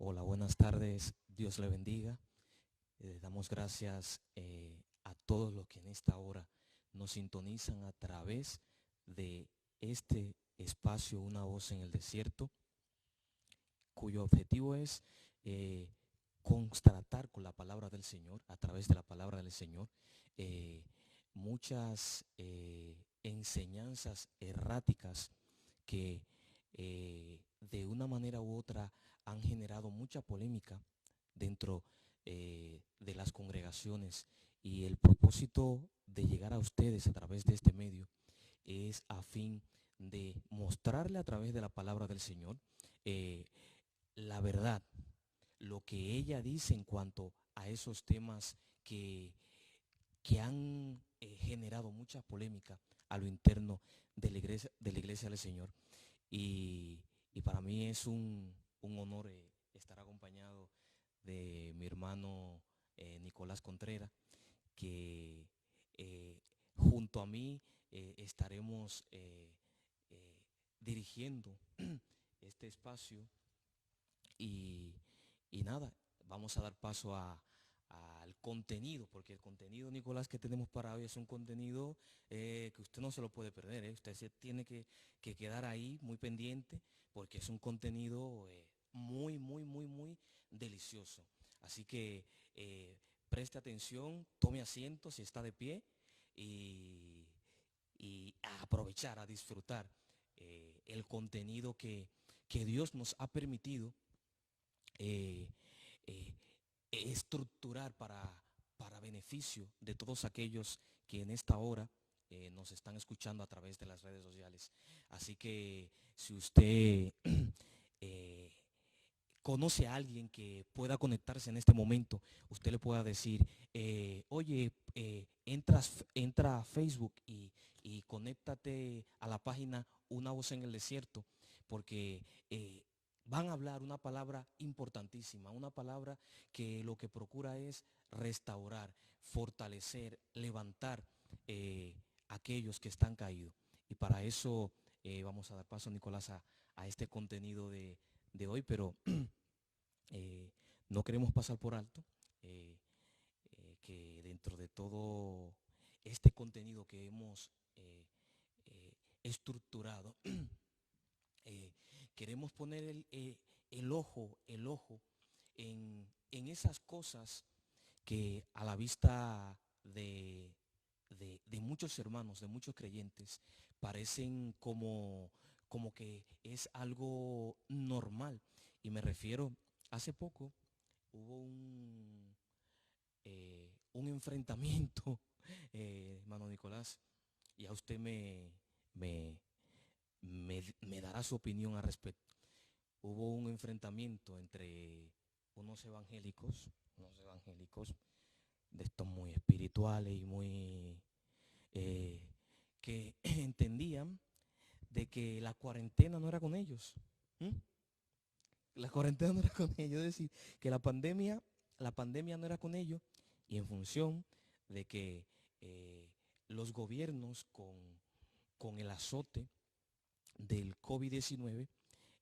Hola, buenas tardes. Dios le bendiga. Damos gracias a todos los que en esta hora nos sintonizan a través de este espacio, Una voz en el desierto, cuyo objetivo es eh, constatar con la palabra del Señor, a través de la palabra del Señor, eh, muchas enseñanzas erráticas que de una manera u otra han generado mucha polémica dentro de las congregaciones, y el propósito de llegar a ustedes a través de este medio es a fin de mostrarle a través de la palabra del Señor eh, la verdad, lo que ella dice en cuanto a esos temas que han generado mucha polémica a lo interno de la iglesia del Señor. Y para mí es un honor estar acompañado de mi hermano Nicolás Contreras, que junto a mí estaremos dirigiendo este espacio y, y nada, vamos a dar paso al contenido, porque el contenido, Nicolás, que tenemos para hoy es un contenido que usted no se lo puede perder. Usted se tiene que quedar ahí muy pendiente, porque es un contenido muy delicioso. Así que preste atención, tome asiento si está de pie y, y a aprovechar, a disfrutar el contenido que Dios nos ha permitido eh, eh, estructurar para beneficio de todos aquellos que en esta hora nos están escuchando a través de las redes sociales. Así que si usted eh, conoce a alguien que pueda conectarse en este momento, usted le pueda decir, oye, entra a Facebook y conéctate a la página Una voz en el desierto, porque van a hablar una palabra importantísima, una palabra que lo que procura es restaurar, fortalecer, levantar aquellos que están caídos. Y para eso vamos a dar paso, Nicolás, a este contenido de hoy, pero eh, no queremos pasar por alto eh, que dentro de todo este contenido que hemos estructurado, eh, queremos poner el ojo en esas cosas que a la vista de muchos hermanos, de muchos creyentes, parecen como que es algo normal. Y me refiero, hace poco hubo un enfrentamiento, hermano Nicolás, y a usted me, me dará su opinión al respecto. Hubo un enfrentamiento entre unos evangélicos de estos muy espirituales y muy que entendían de que la cuarentena no era con ellos. ¿Mm? La cuarentena no era con ellos, es decir, que la pandemia no era con ellos, y en función de que los gobiernos con el azote del COVID-19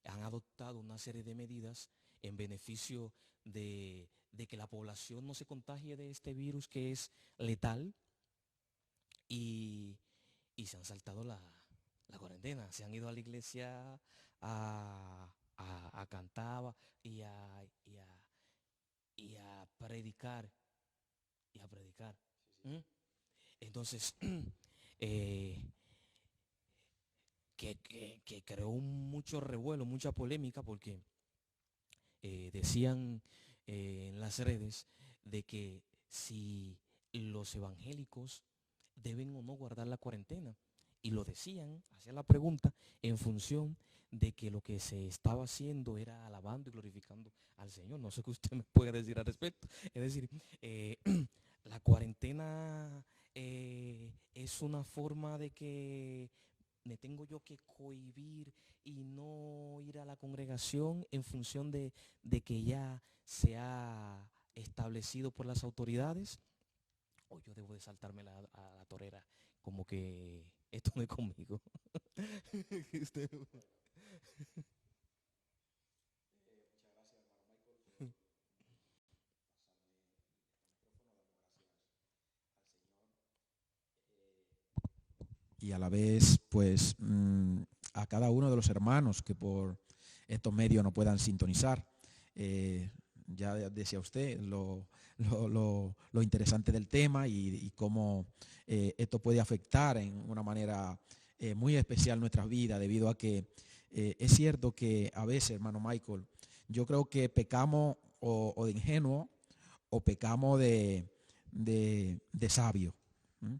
han adoptado una serie de medidas en beneficio de que la población no se contagie de este virus que es letal, y, y se han saltado la cuarentena, se han ido a la iglesia a cantar y a predicar, y a predicar. ¿Mm? Entonces, eh, que creó mucho revuelo, mucha polémica, porque decían en las redes de que si los evangélicos deben o no guardar la cuarentena. Y lo decían, hacían la pregunta en función de que lo que se estaba haciendo era alabando y glorificando al Señor. No sé qué usted me puede decir al respecto. Es decir, eh, la cuarentena es una forma de que me tengo yo que cohibir y no ir a la congregación en función de que ya se ha establecido por las autoridades, o yo debo de saltarme a la torera, como que esto no es conmigo. Usted- y a la vez pues a cada uno de los hermanos que por estos medios no puedan sintonizar. Ya decía usted lo interesante del tema y cómo esto puede afectar en una manera muy especial nuestras vidas, debido a que es cierto que a veces, hermano Michael, yo creo que pecamos o de ingenuo o pecamos de sabio. ¿Mm?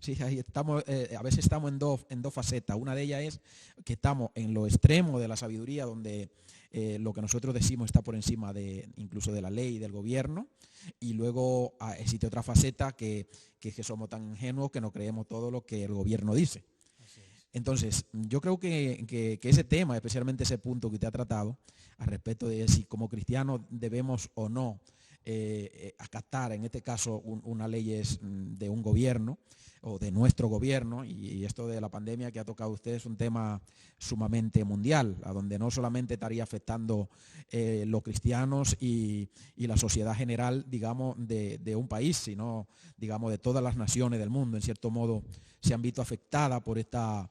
Sí, ahí estamos, a veces estamos en dos facetas. Una de ellas es que estamos en lo extremo de la sabiduría, donde lo que nosotros decimos está por encima incluso de la ley y del gobierno. Y luego existe otra faceta que somos tan ingenuos que no creemos todo lo que el gobierno dice. Entonces, yo creo que ese tema, especialmente ese punto que usted ha tratado, al respecto de si como cristianos debemos o no acatar, en este caso, unas leyes de un gobierno o de nuestro gobierno, y esto de la pandemia que ha tocado usted es un tema sumamente mundial, a donde no solamente estaría afectando los cristianos y la sociedad general, digamos, de un país, sino, digamos, de todas las naciones del mundo, en cierto modo, se han visto afectadas por esta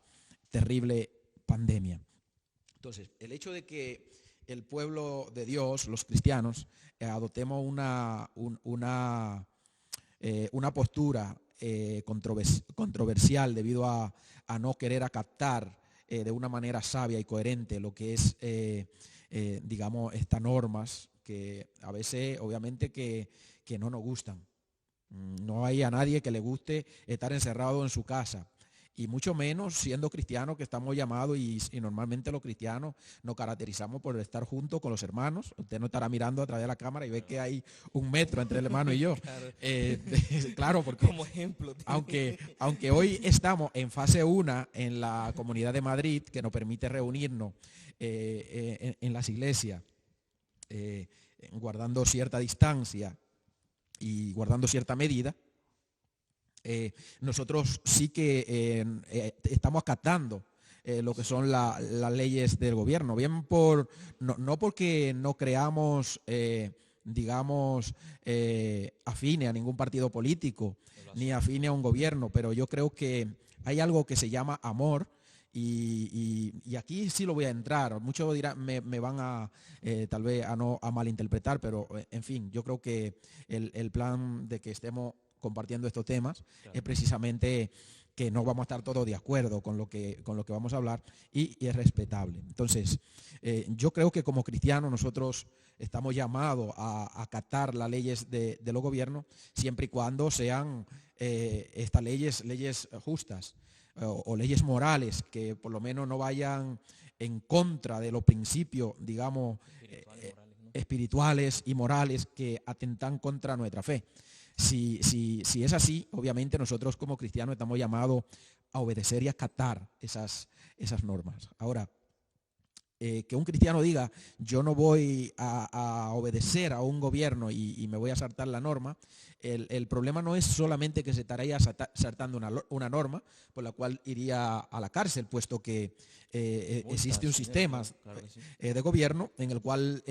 terrible pandemia. Entonces, el hecho de que el pueblo de Dios, los cristianos, adoptemos una postura controversial debido a no querer acatar de una manera sabia y coherente lo que es, digamos, estas normas que a veces, obviamente, que no nos gustan. No hay a nadie que le guste estar encerrado en su casa. Y mucho menos siendo cristianos, que estamos llamados y normalmente los cristianos nos caracterizamos por estar juntos con los hermanos. Usted no estará mirando a través de la cámara y ve que hay 1 metro entre el hermano y yo. Claro, claro, porque como ejemplo. aunque hoy estamos en fase 1 en la Comunidad de Madrid, que nos permite reunirnos en las iglesias, guardando cierta distancia y guardando cierta medida, nosotros sí que estamos acatando lo que son las leyes del gobierno, bien no porque no creamos, digamos, afines a ningún partido político, ni afines a un gobierno, pero yo creo que hay algo que se llama amor. Y aquí sí lo voy a entrar. Muchos dirán, me van a tal vez a malinterpretar, pero en fin, yo creo que el plan de que estemos compartiendo estos temas, claro, es precisamente que no vamos a estar todos de acuerdo con lo que vamos a hablar y es respetable. Entonces, yo creo que como cristianos nosotros estamos llamados a acatar las leyes de los gobiernos siempre y cuando sean estas leyes justas o leyes morales, que por lo menos no vayan en contra de los principios, digamos, espirituales y morales que atentan contra nuestra fe. Si es así, obviamente nosotros como cristianos estamos llamados a obedecer y a acatar esas normas. Ahora, que un cristiano diga, yo no voy a obedecer a un gobierno y me voy a saltar la norma, el problema no es solamente que se estaría saltando una norma por la cual iría a la cárcel, puesto que existe un sistema de gobierno en el cual,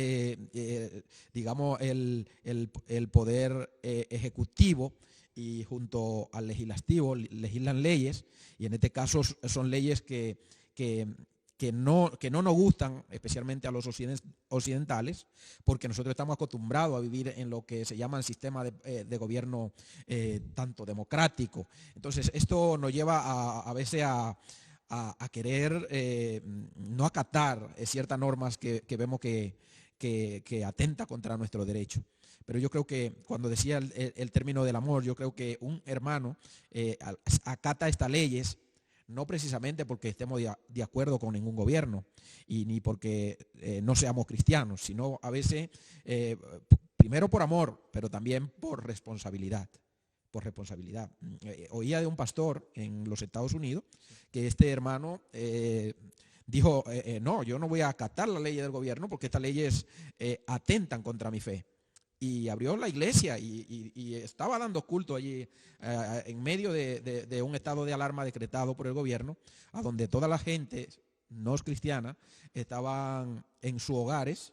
digamos, el poder ejecutivo y junto al legislativo legislan leyes, y en este caso son leyes que no nos gustan, especialmente a los occidentales, porque nosotros estamos acostumbrados a vivir en lo que se llama el sistema de gobierno tanto democrático. Entonces, esto nos lleva a veces a querer no acatar ciertas normas que vemos que atenta contra nuestro derecho. Pero yo creo que cuando decía el término del amor, yo creo que un hermano acata estas leyes no precisamente porque estemos de acuerdo con ningún gobierno y ni porque no seamos cristianos, sino a veces, primero por amor, pero también por responsabilidad. Oía de un pastor en los Estados Unidos que este hermano dijo, no, yo no voy a acatar la ley del gobierno porque estas leyes atentan contra mi fe. Y abrió la iglesia y estaba dando culto allí en medio de un estado de alarma decretado por el gobierno, a donde toda la gente no cristiana estaban en sus hogares,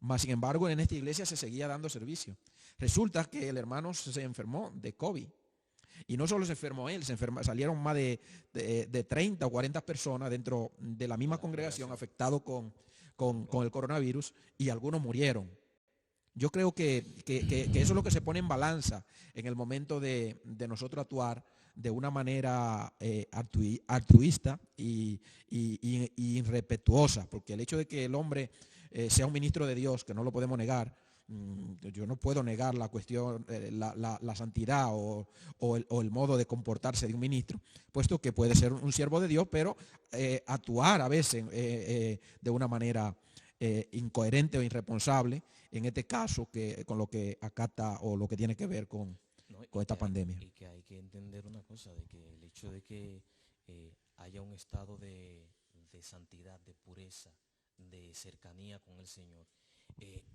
mas sin embargo en esta iglesia se seguía dando servicio. Resulta que el hermano se enfermó de COVID Y no solo se enfermó él, salieron más de 30 o 40 personas dentro de la misma congregación afectados con el coronavirus y algunos murieron. Yo creo que eso es lo que se pone en balanza en el momento de nosotros actuar de una manera altruista y irrespetuosa, porque el hecho de que el hombre sea un ministro de Dios, que no lo podemos negar, yo no puedo negar la cuestión, la santidad o el modo de comportarse de un ministro, puesto que puede ser un siervo de Dios, pero actuar a veces de una manera incoherente o irresponsable, en este caso, con lo que acata o lo que tiene que ver con esta pandemia. Y que hay que entender una cosa, de que el hecho de que haya un estado de santidad, de pureza, de cercanía con el Señor,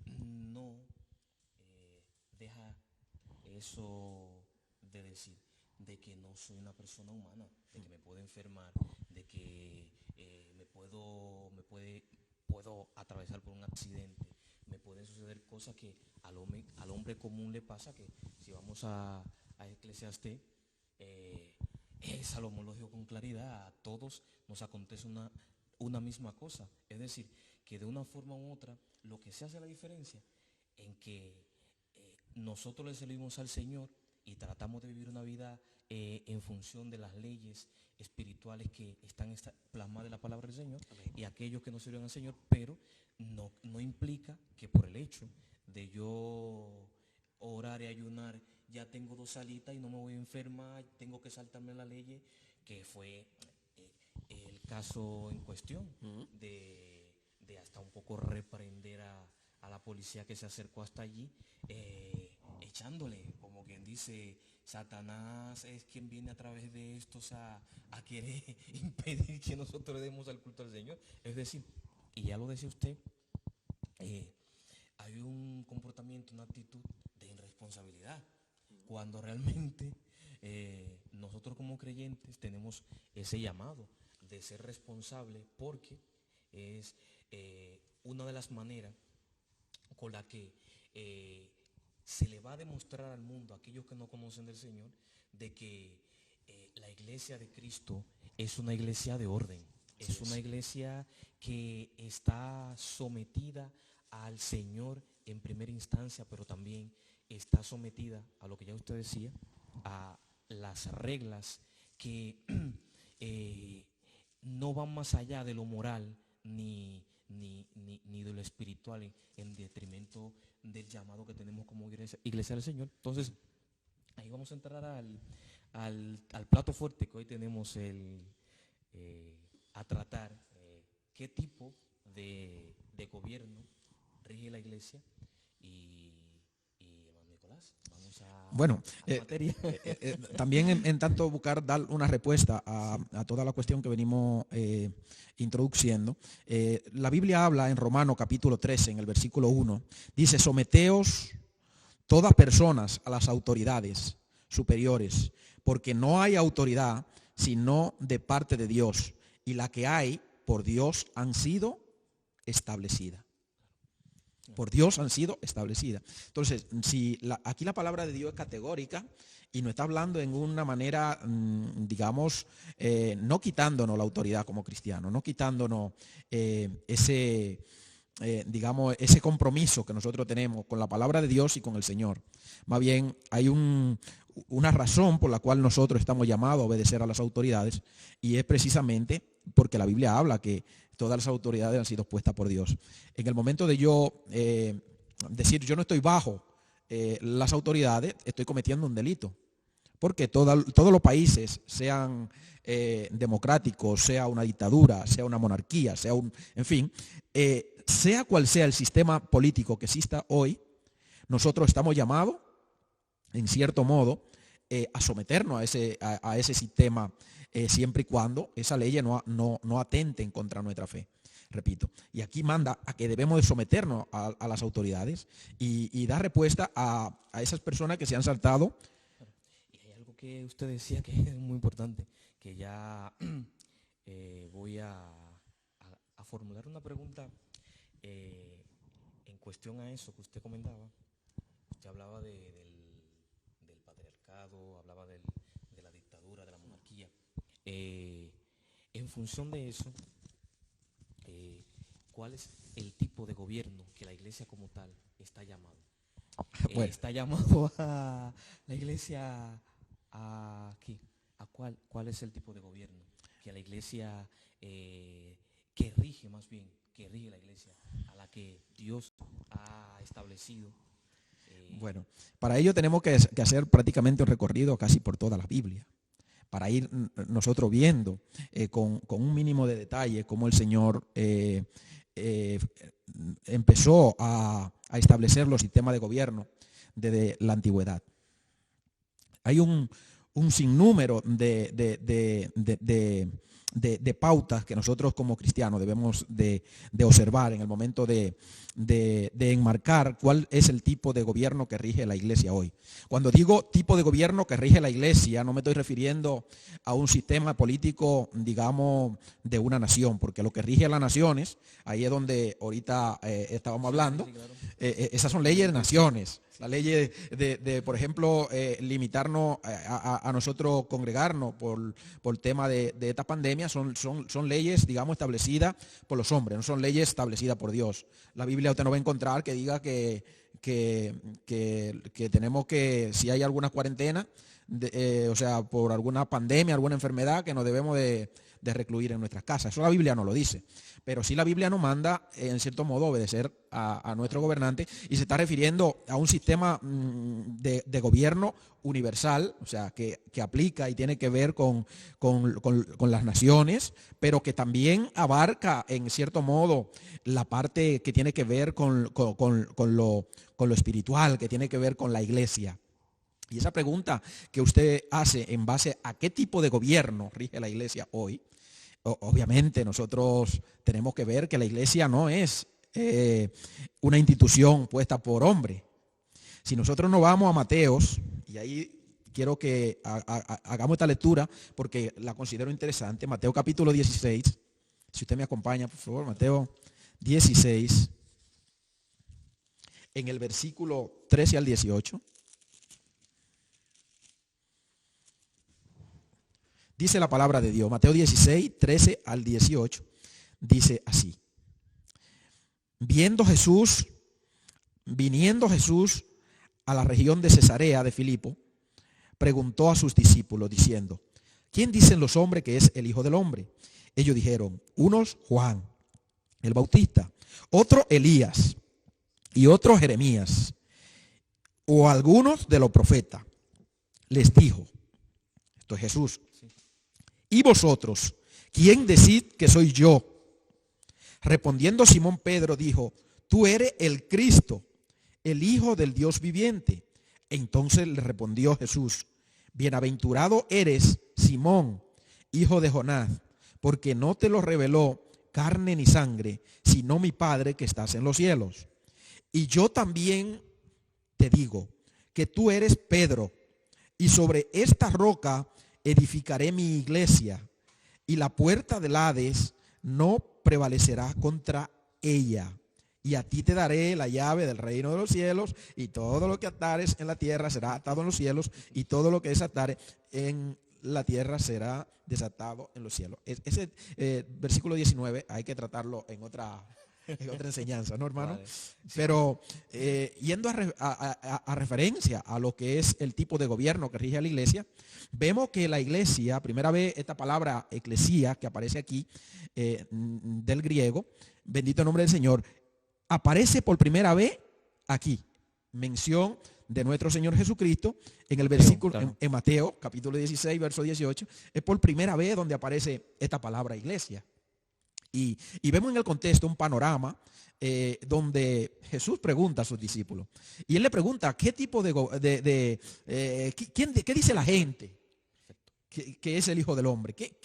no deja eso de decir de que no soy una persona humana, de que me puedo enfermar, de que puedo atravesar por un accidente, me pueden suceder cosas que al hombre común le pasa, que si vamos a Eclesiastés, Salomón lo dijo con claridad, a todos nos acontece una misma cosa. Es decir, que de una forma u otra, lo que se hace la diferencia en que nosotros le servimos al Señor y tratamos de vivir una vida en función de las leyes espirituales que están plasmadas en la palabra del Señor. Amén. Y aquellos que no sirven al Señor, pero no implica que por el hecho de yo orar y ayunar ya tengo 2 salitas y no me voy a enfermar, tengo que saltarme la ley, que fue el caso en cuestión de hasta un poco reprender a la policía que se acercó hasta allí, echándole, como quien dice, Satanás es quien viene a través de estos a querer impedir que nosotros le demos al culto al Señor. Es decir, y ya lo decía usted, hay un comportamiento, una actitud de irresponsabilidad, cuando realmente nosotros como creyentes tenemos ese llamado de ser responsables, porque es una de las maneras con la que se le va a demostrar al mundo, a aquellos que no conocen del Señor, de que la iglesia de Cristo es una iglesia de orden, es una iglesia que está sometida al Señor en primera instancia, pero también está sometida a lo que ya usted decía, a las reglas que no van más allá de lo moral ni de lo espiritual en detrimento del llamado que tenemos como iglesia del Señor. Entonces, ahí vamos a entrar al plato fuerte que hoy tenemos a tratar, qué tipo de gobierno rige la iglesia. Y hermano Nicolás, vamos a materia. También en tanto buscar dar una respuesta a toda la cuestión que venimos introduciendo. La Biblia habla en Romanos capítulo 13, en el versículo 1, dice: someteos todas personas a las autoridades superiores, porque no hay autoridad sino de parte de Dios, y la que hay por Dios han sido establecidas. Por Dios han sido establecidas. Entonces, si aquí la palabra de Dios es categórica y nos está hablando en una manera, digamos, no quitándonos la autoridad como cristianos, no quitándonos digamos, ese compromiso que nosotros tenemos con la palabra de Dios y con el Señor. Más bien, hay una razón por la cual nosotros estamos llamados a obedecer a las autoridades, y es precisamente porque la Biblia habla que todas las autoridades han sido puestas por Dios. En el momento de yo decir yo no estoy bajo las autoridades, estoy cometiendo un delito. Porque todos los países, sean democráticos, sea una dictadura, sea una monarquía, en fin, sea cual sea el sistema político que exista hoy, nosotros estamos llamados, en cierto modo, a someternos a ese sistema, siempre y cuando esas leyes no atenten contra nuestra fe. Repito, y aquí manda a que debemos de someternos a las autoridades y dar respuesta a esas personas que se han saltado. Y hay algo que usted decía que es muy importante, que ya voy a formular una pregunta en cuestión a eso que usted comentaba. Usted hablaba del patriarcado, hablaba del En función de eso, ¿cuál es el tipo de gobierno que la iglesia como tal está llamado? Bueno, Está llamado a la iglesia a ¿qué? ¿A cuál es el tipo de gobierno que la iglesia que rige más bien, que rige la iglesia, a la que Dios ha establecido? bueno, para ello tenemos que hacer prácticamente un recorrido casi por toda la Biblia, para ir nosotros viendo con un mínimo de detalle cómo el Señor empezó a establecer los sistemas de gobierno desde la antigüedad. Hay un sinnúmero de pautas que nosotros como cristianos debemos de observar en el momento de enmarcar cuál es el tipo de gobierno que rige la iglesia hoy. Cuando digo tipo de gobierno que rige la iglesia, no me estoy refiriendo a un sistema político, digamos, de una nación, porque lo que rige a las naciones, ahí es donde ahorita estábamos hablando, esas son leyes de naciones. La ley por ejemplo, limitarnos a nosotros congregarnos por el tema de esta pandemia son leyes, digamos, establecidas por los hombres, no son leyes establecidas por Dios. La Biblia usted no va a encontrar que diga que tenemos que, si hay alguna cuarentena, o sea, por alguna pandemia, alguna enfermedad, que nos debemos de recluir en nuestras casas. Eso la Biblia no lo dice. Pero sí la Biblia nos manda, en cierto modo, obedecer a nuestro gobernante, y se está refiriendo a un sistema de gobierno universal, o sea, que aplica y tiene que ver con las naciones, pero que también abarca, en cierto modo, la parte que tiene que ver con lo espiritual, que tiene que ver con la iglesia. Y esa pregunta que usted hace en base a qué tipo de gobierno rige la iglesia hoy, obviamente nosotros tenemos que ver que la iglesia no es una institución puesta por hombre. Si nosotros nos vamos a Mateos, y ahí quiero que hagamos esta lectura porque la considero interesante, Mateo capítulo 16, si usted me acompaña, por favor, Mateo 16, en el versículo 13 al 18. Dice la palabra de Dios, Mateo 16, 13 al 18, dice así. Viniendo Jesús a la región de Cesarea de Filipo, preguntó a sus discípulos diciendo, ¿quién dicen los hombres que es el Hijo del Hombre? Ellos dijeron, unos Juan el Bautista, otro Elías y otro Jeremías, o algunos de los profetas. Les dijo, esto es Jesús, ¿y vosotros, quién decís que soy yo? Respondiendo Simón Pedro dijo, tú eres el Cristo, el Hijo del Dios viviente. Entonces le respondió Jesús, bienaventurado eres, Simón, hijo de Jonás, porque no te lo reveló carne ni sangre, sino mi Padre que estás en los cielos. Y yo también te digo que tú eres Pedro, y sobre esta roca edificaré mi iglesia, y la puerta del Hades no prevalecerá contra ella. Y a ti te daré la llave del reino de los cielos, y todo lo que atares en la tierra será atado en los cielos, y todo lo que desatares en la tierra será desatado en los cielos. Ese versículo 19 hay que tratarlo en otra enseñanza, ¿no, hermano? Vale. Sí. Pero yendo a referencia a lo que es el tipo de gobierno que rige a la iglesia, vemos que la iglesia, primera vez esta palabra eclesía que aparece aquí del griego, bendito el nombre del Señor, aparece por primera vez aquí, mención de nuestro Señor Jesucristo en el versículo, claro. en Mateo capítulo 16, verso 18, es por primera vez donde aparece esta palabra iglesia. Y vemos en el contexto un panorama donde Jesús pregunta a sus discípulos. Y él le pregunta, ¿qué tipo ¿qué dice la gente que es el Hijo del Hombre? ¿Qué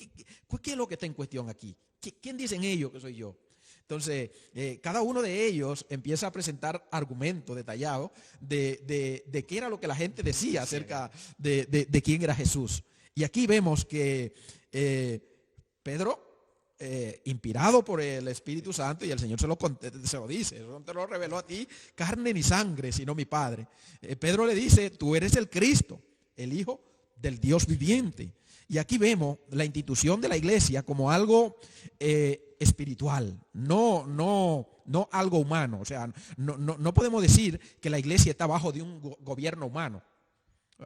es lo que está en cuestión aquí? ¿Quién dicen ellos que soy yo? Entonces, cada uno de ellos empieza a presentar argumentos detallados de qué era lo que la gente decía acerca de quién era Jesús. Y aquí vemos que Pedro, inspirado por el Espíritu Santo, y el Señor se lo dice, no te lo reveló a ti carne ni sangre, sino mi Padre. Pedro le dice, tú eres el Cristo, el Hijo del Dios viviente. Y aquí vemos la institución de la iglesia como algo espiritual, no algo humano. O sea, no podemos decir que la iglesia está bajo de un gobierno humano.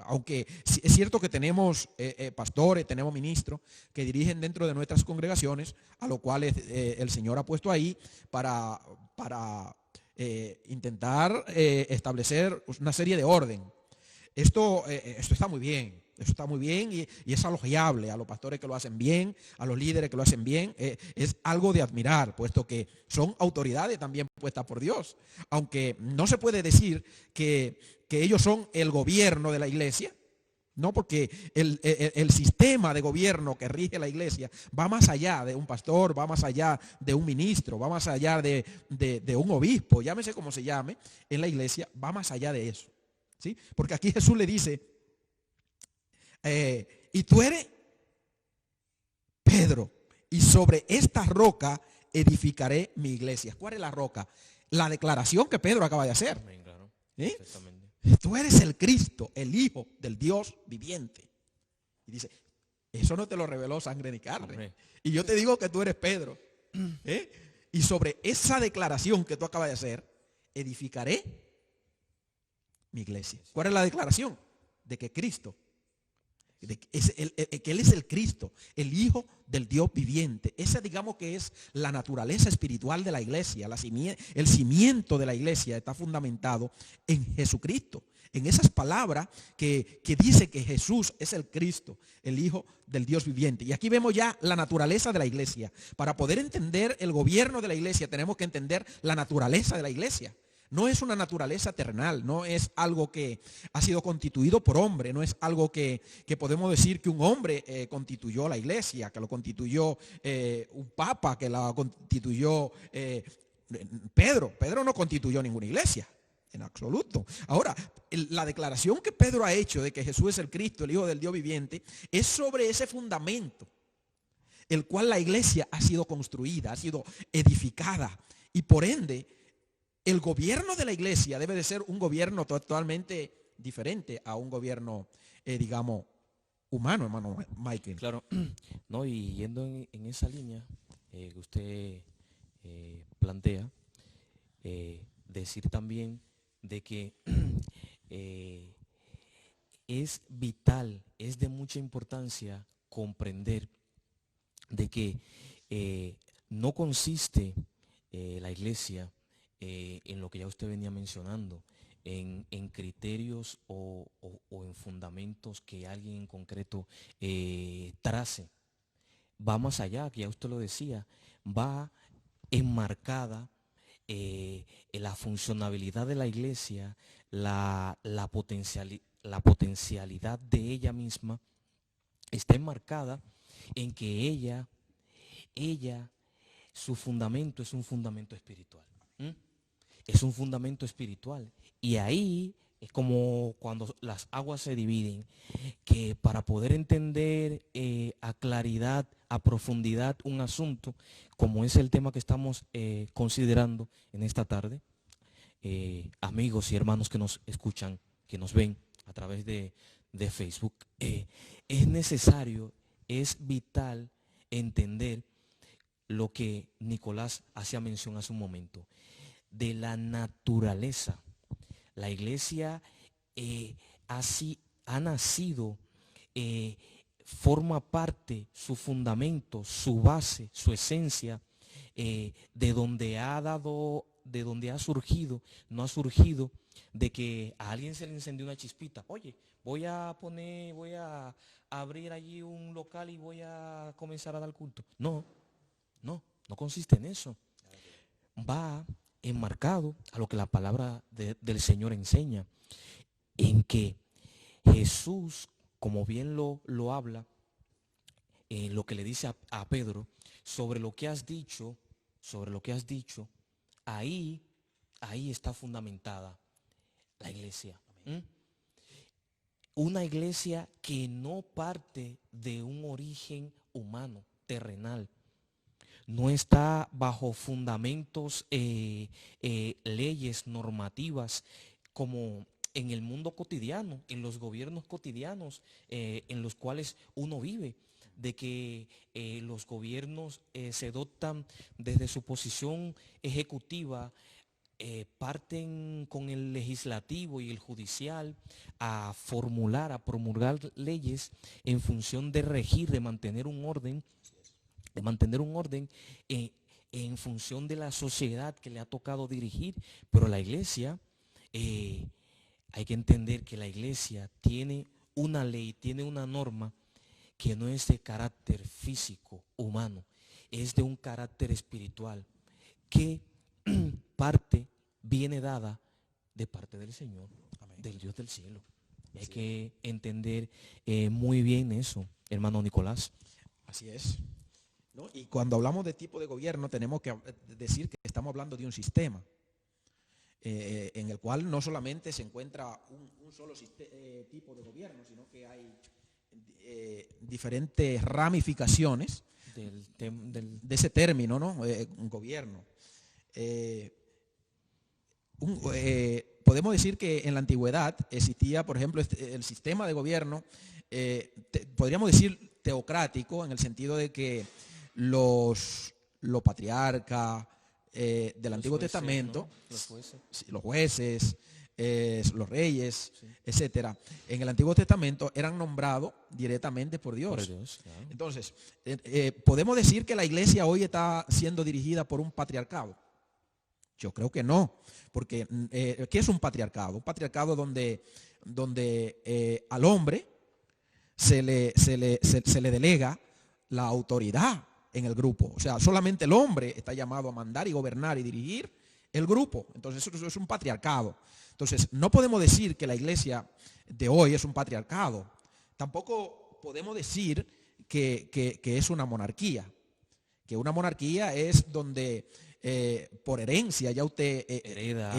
Aunque es cierto que tenemos pastores, tenemos ministros que dirigen dentro de nuestras congregaciones, a los cuales el Señor ha puesto ahí para intentar establecer una serie de orden. Esto está muy bien. Eso está muy bien y es elogiable a los pastores que lo hacen bien, a los líderes que lo hacen bien. Es algo de admirar, puesto que son autoridades también puestas por Dios. Aunque no se puede decir que ellos son el gobierno de la iglesia, no, porque el sistema de gobierno que rige la iglesia va más allá de un pastor, va más allá de un ministro, va más allá de un obispo, llámese como se llame, en la iglesia, va más allá de eso. ¿Sí? Porque aquí Jesús le dice, y tú eres Pedro, y sobre esta roca edificaré mi iglesia. ¿Cuál es la roca? La declaración que Pedro acaba de hacer. Amén, claro. ¿Sí? Exactamente. Tú eres el Cristo, el Hijo del Dios viviente. Y dice, eso no te lo reveló sangre ni carne. Amén. Y yo te digo que tú eres Pedro. Y sobre esa declaración que tú acabas de hacer, edificaré mi iglesia. ¿Cuál es la declaración? De que Cristo, que Él es el Cristo, el Hijo del Dios viviente. Esa, digamos, que es la naturaleza espiritual de la iglesia. El cimiento de la iglesia está fundamentado en Jesucristo, en esas palabras que dice que Jesús es el Cristo, el Hijo del Dios viviente. Y aquí vemos ya la naturaleza de la iglesia. Para poder entender el gobierno de la iglesia tenemos que entender la naturaleza de la iglesia. No es una naturaleza terrenal, no es algo que ha sido constituido por hombre, no es algo que podemos decir que un hombre constituyó la iglesia, que lo constituyó un papa, que la constituyó Pedro. Pedro no constituyó ninguna iglesia, en absoluto. Ahora, la declaración que Pedro ha hecho de que Jesús es el Cristo, el Hijo del Dios viviente, es sobre ese fundamento, el cual la iglesia ha sido construida, ha sido edificada, y por ende, el gobierno de la iglesia debe de ser un gobierno totalmente diferente a un gobierno, digamos, humano, hermano Michael. Claro, no, y yendo en esa línea que usted plantea, decir también de que es vital, es de mucha importancia comprender de que no consiste la iglesia en lo que ya usted venía mencionando, en criterios o en fundamentos que alguien en concreto trace. Va más allá, que ya usted lo decía, va enmarcada la funcionabilidad de la iglesia, la potencialidad de ella misma, está enmarcada en que ella, su fundamento es un fundamento espiritual. Es un fundamento espiritual. Y ahí es como cuando las aguas se dividen, que para poder entender a claridad, a profundidad un asunto, como es el tema que estamos considerando en esta tarde, amigos y hermanos que nos escuchan, que nos ven a través de Facebook, es necesario, es vital entender lo que Nicolás hacía mención hace un momento, de la naturaleza. La iglesia ha nacido, forma parte, su fundamento, su base, su esencia, de donde ha surgido, no ha surgido de que a alguien se le encendió una chispita. Oye, voy a abrir allí un local y voy a comenzar a dar culto. No consiste en eso. Va enmarcado a lo que la palabra del Señor enseña, en que Jesús, como bien lo habla, lo que le dice a Pedro, sobre lo que has dicho, ahí está fundamentada la iglesia. Una iglesia que no parte de un origen humano, terrenal, no está bajo fundamentos, leyes normativas, como en el mundo cotidiano, en los gobiernos cotidianos en los cuales uno vive, de que los gobiernos se dotan desde su posición ejecutiva, parten con el legislativo y el judicial a formular, a promulgar leyes en función de regir, de mantener un orden en función de la sociedad que le ha tocado dirigir. Pero la iglesia, hay que entender que la iglesia tiene una ley, tiene una norma que no es de carácter físico, humano, es de un carácter espiritual, que viene dada de parte del Señor, amén, del Dios del cielo. Y hay que entender muy bien eso, hermano Nicolás. Así es, ¿no? Y cuando hablamos de tipo de gobierno, tenemos que decir que estamos hablando de un sistema en el cual no solamente se encuentra un solo tipo de gobierno, sino que hay diferentes ramificaciones de ese término, ¿no? Un gobierno. Podemos decir que en la antigüedad existía, por ejemplo, el sistema de gobierno, podríamos decir teocrático, en el sentido de que los patriarcas del Antiguo Testamento, ¿no? Los jueces, los reyes, sí, etcétera, en el Antiguo Testamento eran nombrados directamente por Dios. Claro. Entonces, ¿podemos decir que la iglesia hoy está siendo dirigida por un patriarcado? Yo creo que no, porque ¿qué es un patriarcado? Un patriarcado donde al hombre se le delega la autoridad en el grupo. O sea, solamente el hombre está llamado a mandar y gobernar y dirigir el grupo. Entonces eso es un patriarcado. Entonces no podemos decir que la iglesia de hoy es un patriarcado. Tampoco podemos decir que es una monarquía. Que una monarquía es donde por herencia ya usted hereda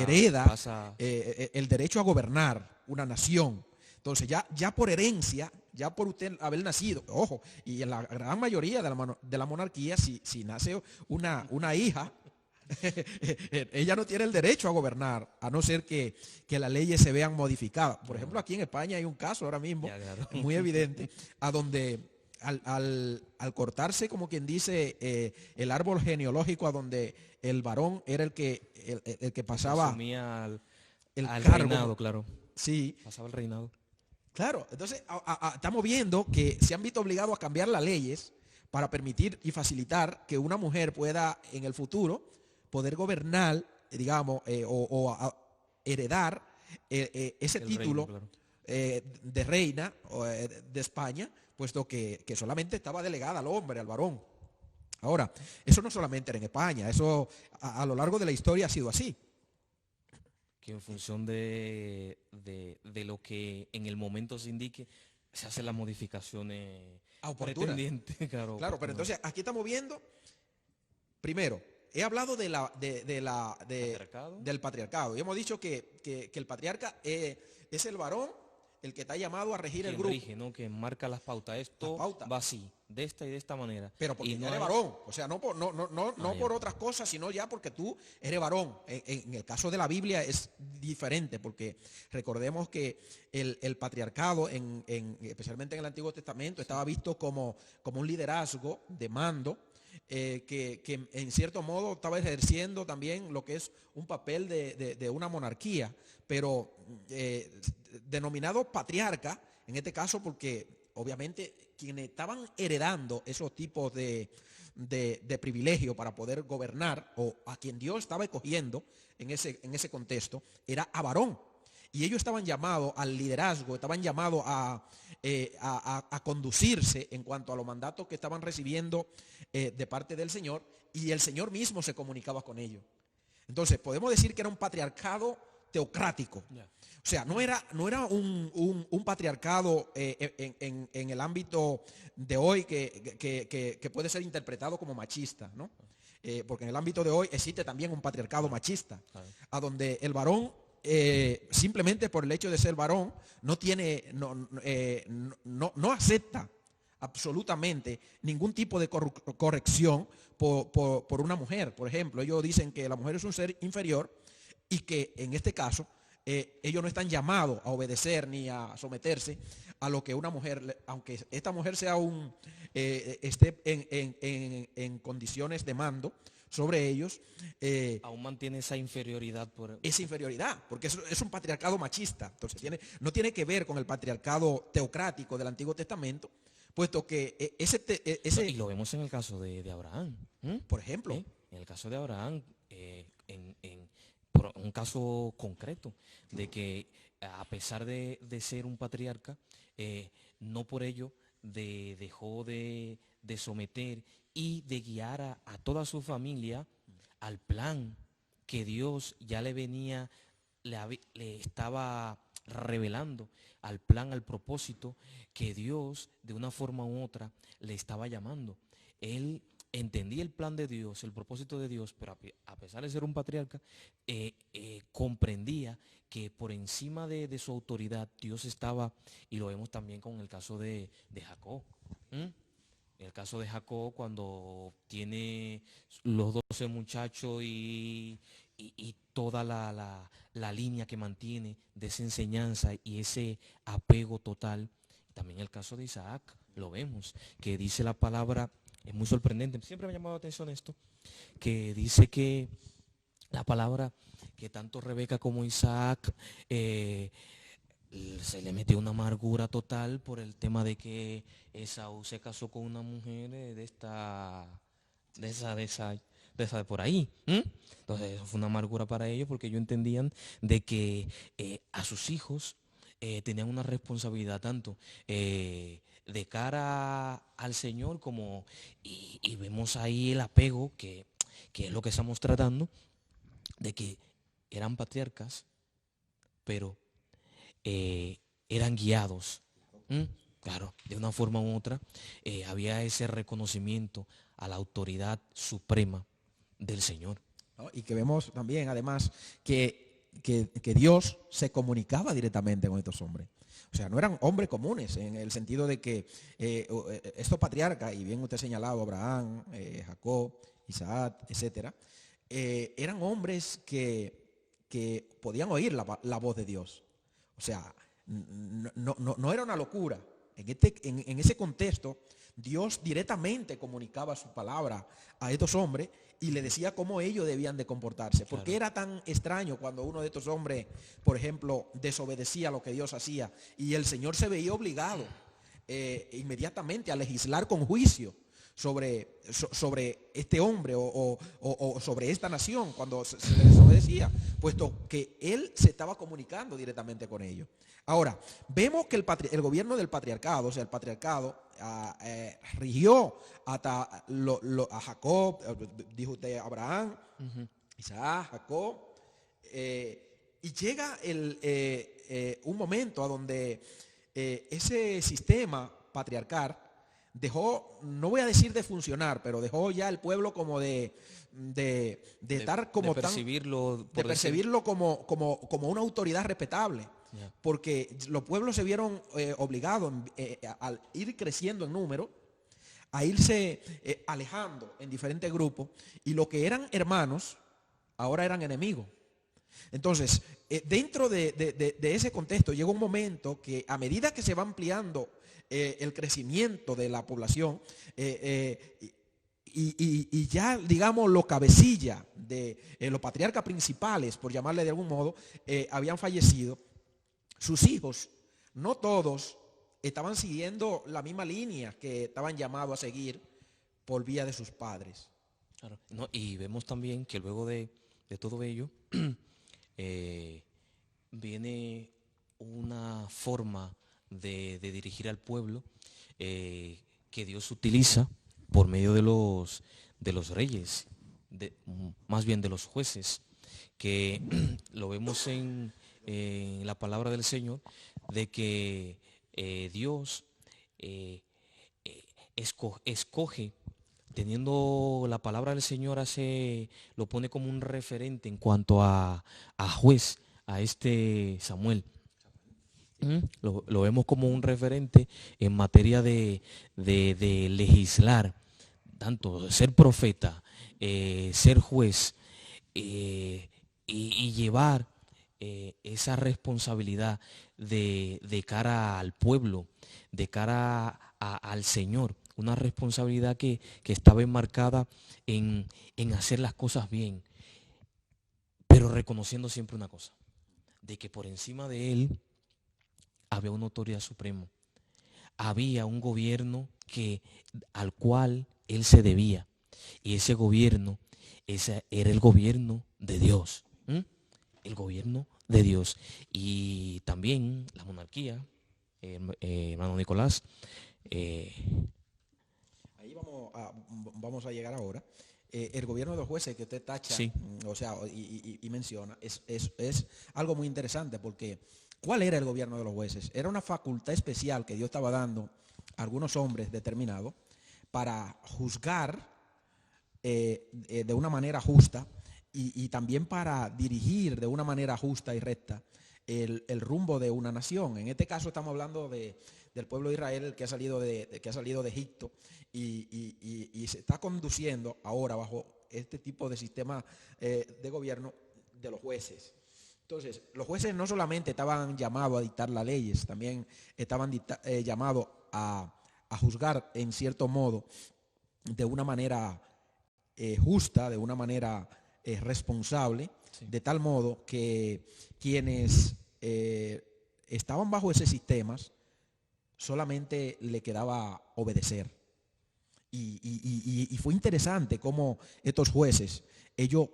el derecho a gobernar una nación. Entonces ya por herencia, ya por usted haber nacido, ojo, y en la gran mayoría de la monarquía, si nace una hija, ella no tiene el derecho a gobernar, a no ser que las leyes se vean modificadas. Por ejemplo, aquí en España hay un caso ahora mismo, muy evidente, a donde al cortarse, como quien dice, el árbol genealógico, a donde el varón era el que pasaba, asumía el al cargo, reinado, claro. Sí. Pasaba el reinado. Claro, entonces estamos viendo que se han visto obligados a cambiar las leyes para permitir y facilitar que una mujer pueda en el futuro poder gobernar, digamos, o heredar ese el título reino, claro, de reina de España, puesto que solamente estaba delegada al hombre, al varón. Ahora, eso no solamente era en España, eso a lo largo de la historia ha sido así. Que en función de lo que en el momento se indique, se hacen las modificaciones pretendientes. Claro, pero entonces aquí estamos viendo, primero, he hablado del patriarcado. Y hemos dicho que el patriarca es el varón el que está llamado a regir el grupo. Rige, ¿no? Que marca las pautas. Esto va así, de esta y de esta manera. Pero porque no eres varón. O sea, no por otras cosas, sino ya porque tú eres varón. En el caso de la Biblia es diferente, porque recordemos que el patriarcado, especialmente en el Antiguo Testamento, estaba visto como un liderazgo de mando, que en cierto modo estaba ejerciendo también lo que es un papel de una monarquía, pero denominado patriarca, en este caso porque obviamente quienes estaban heredando esos tipos de privilegio para poder gobernar, o a quien Dios estaba escogiendo en ese contexto, era a varón. Y ellos estaban llamados al liderazgo, estaban llamados a conducirse en cuanto a los mandatos que estaban recibiendo de parte del Señor, y el Señor mismo se comunicaba con ellos. Entonces, podemos decir que era un patriarcado teocrático. O sea, no era un patriarcado en el ámbito de hoy que puede ser interpretado como machista, ¿no? Porque en el ámbito de hoy existe también un patriarcado machista, a donde el varón, simplemente por el hecho de ser varón, no acepta absolutamente ningún tipo de corrección por una mujer. Por ejemplo, ellos dicen que la mujer es un ser inferior y que en este caso ellos no están llamados a obedecer ni a someterse a lo que una mujer, aunque esta mujer sea esté en condiciones de mando sobre ellos, Aún mantiene esa inferioridad esa inferioridad, porque es un patriarcado machista. Entonces no tiene que ver con el patriarcado teocrático del Antiguo Testamento, puesto que y lo vemos en el caso de Abraham. por ejemplo, En el caso de Abraham, por un caso concreto, de que a pesar de ser un patriarca, no por ello dejó de someter y de guiar a toda su familia al plan que Dios ya le venía, le estaba revelando, al plan, al propósito que Dios de una forma u otra le estaba llamando. Él entendía el plan de Dios, el propósito de Dios, pero a pesar de ser un patriarca, comprendía que por encima de su autoridad Dios estaba, y lo vemos también con el caso de Jacob. El caso de Jacob, cuando tiene los 12 muchachos y toda la línea que mantiene de esa enseñanza y ese apego total. También el caso de Isaac, lo vemos, que dice la palabra, es muy sorprendente, siempre me ha llamado la atención esto, que dice que la palabra que tanto Rebeca como Isaac se le metió una amargura total por el tema de que Esaú se casó con una mujer de por ahí. Entonces eso fue una amargura para ellos, porque ellos entendían de que a sus hijos tenían una responsabilidad tanto de cara al Señor como, y vemos ahí el apego que es lo que estamos tratando, de que eran patriarcas, pero eran guiados. Claro, de una forma u otra, había ese reconocimiento a la autoridad suprema del Señor. ¿No? Y que vemos también, además, que Dios se comunicaba directamente con estos hombres. O sea, no eran hombres comunes, en el sentido de que estos patriarcas, y bien usted ha señalado, Abraham, Jacob, Isaac, etcétera, eran hombres que podían oír la voz de Dios. O sea, no era una locura. En ese contexto, Dios directamente comunicaba su palabra a estos hombres y le decía cómo ellos debían de comportarse. ¿Por qué era tan extraño cuando uno de estos hombres, por ejemplo, desobedecía lo que Dios hacía y el Señor se veía obligado inmediatamente a legislar con juicio sobre este hombre o sobre esta nación cuando se le desobedecía, puesto que él se estaba comunicando directamente con ellos? Ahora, vemos que el gobierno del patriarcado, o sea, el patriarcado rigió hasta a Jacob, dijo usted, Abraham, Isaac, Jacob, y llega un momento a donde ese sistema patriarcal dejó, no voy a decir de funcionar, pero dejó ya el pueblo como de estar como de percibirlo, de percibirlo como una autoridad respetable. Yeah. Porque los pueblos se vieron obligados al ir creciendo en número, a irse alejando en diferentes grupos, y lo que eran hermanos ahora eran enemigos. Entonces, dentro de ese contexto llega un momento que, a medida que se va ampliando el crecimiento de la población, y ya, digamos, los cabecillas de los patriarcas principales, por llamarle de algún modo, habían fallecido, sus hijos, no todos, estaban siguiendo la misma línea que estaban llamados a seguir por vía de sus padres. Claro. No, y vemos también que luego de todo ello, viene una forma de dirigir al pueblo que Dios utiliza por medio de los reyes, más bien de los jueces, que lo vemos en la palabra del Señor, de que Dios escoge, teniendo la palabra del Señor, lo pone como un referente en cuanto a juez, a este Samuel. Lo vemos como un referente en materia de legislar, tanto ser profeta, ser juez, y llevar esa responsabilidad de cara al pueblo, de cara al Señor, una responsabilidad que estaba enmarcada en hacer las cosas bien, pero reconociendo siempre una cosa, de que por encima de él había una autoridad suprema, había un gobierno al cual él se debía, y ese gobierno, ese era el gobierno de Dios. El gobierno de Dios. Y también la monarquía, hermano Nicolás. Ahí vamos a llegar ahora. El gobierno de los jueces que usted tacha, Sí, o sea, y menciona, es algo muy interesante porque ¿cuál era el gobierno de los jueces? Era una facultad especial que Dios estaba dando a algunos hombres determinados para juzgar de una manera justa y también para dirigir de una manera justa y recta el rumbo de una nación. En este caso estamos hablando del pueblo de Israel que ha salido de Egipto y se está conduciendo ahora bajo este tipo de sistema de gobierno de los jueces. Entonces, los jueces no solamente estaban llamados a dictar las leyes, también estaban llamados a juzgar en cierto modo de una manera justa, de una manera responsable, sí. de tal modo que quienes estaban bajo ese sistema solamente le quedaba obedecer. Y fue interesante cómo estos jueces, ellos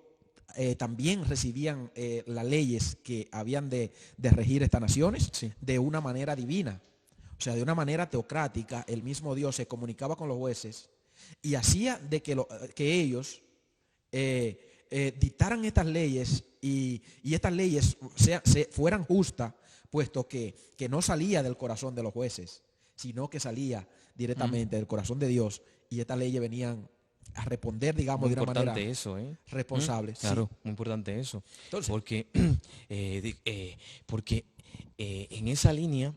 también recibían las leyes que habían de regir estas naciones Sí. de una manera divina. O sea, de una manera teocrática, el mismo Dios se comunicaba con los jueces y hacía de que ellos dictaran estas leyes y estas leyes fueran justas, puesto que no salía del corazón de los jueces, sino que salía directamente del corazón de Dios y estas leyes venían a responder, digamos, Muy de una manera importante eso, ¿eh? responsable. Claro, Sí. muy importante eso. Entonces, Porque, porque en esa línea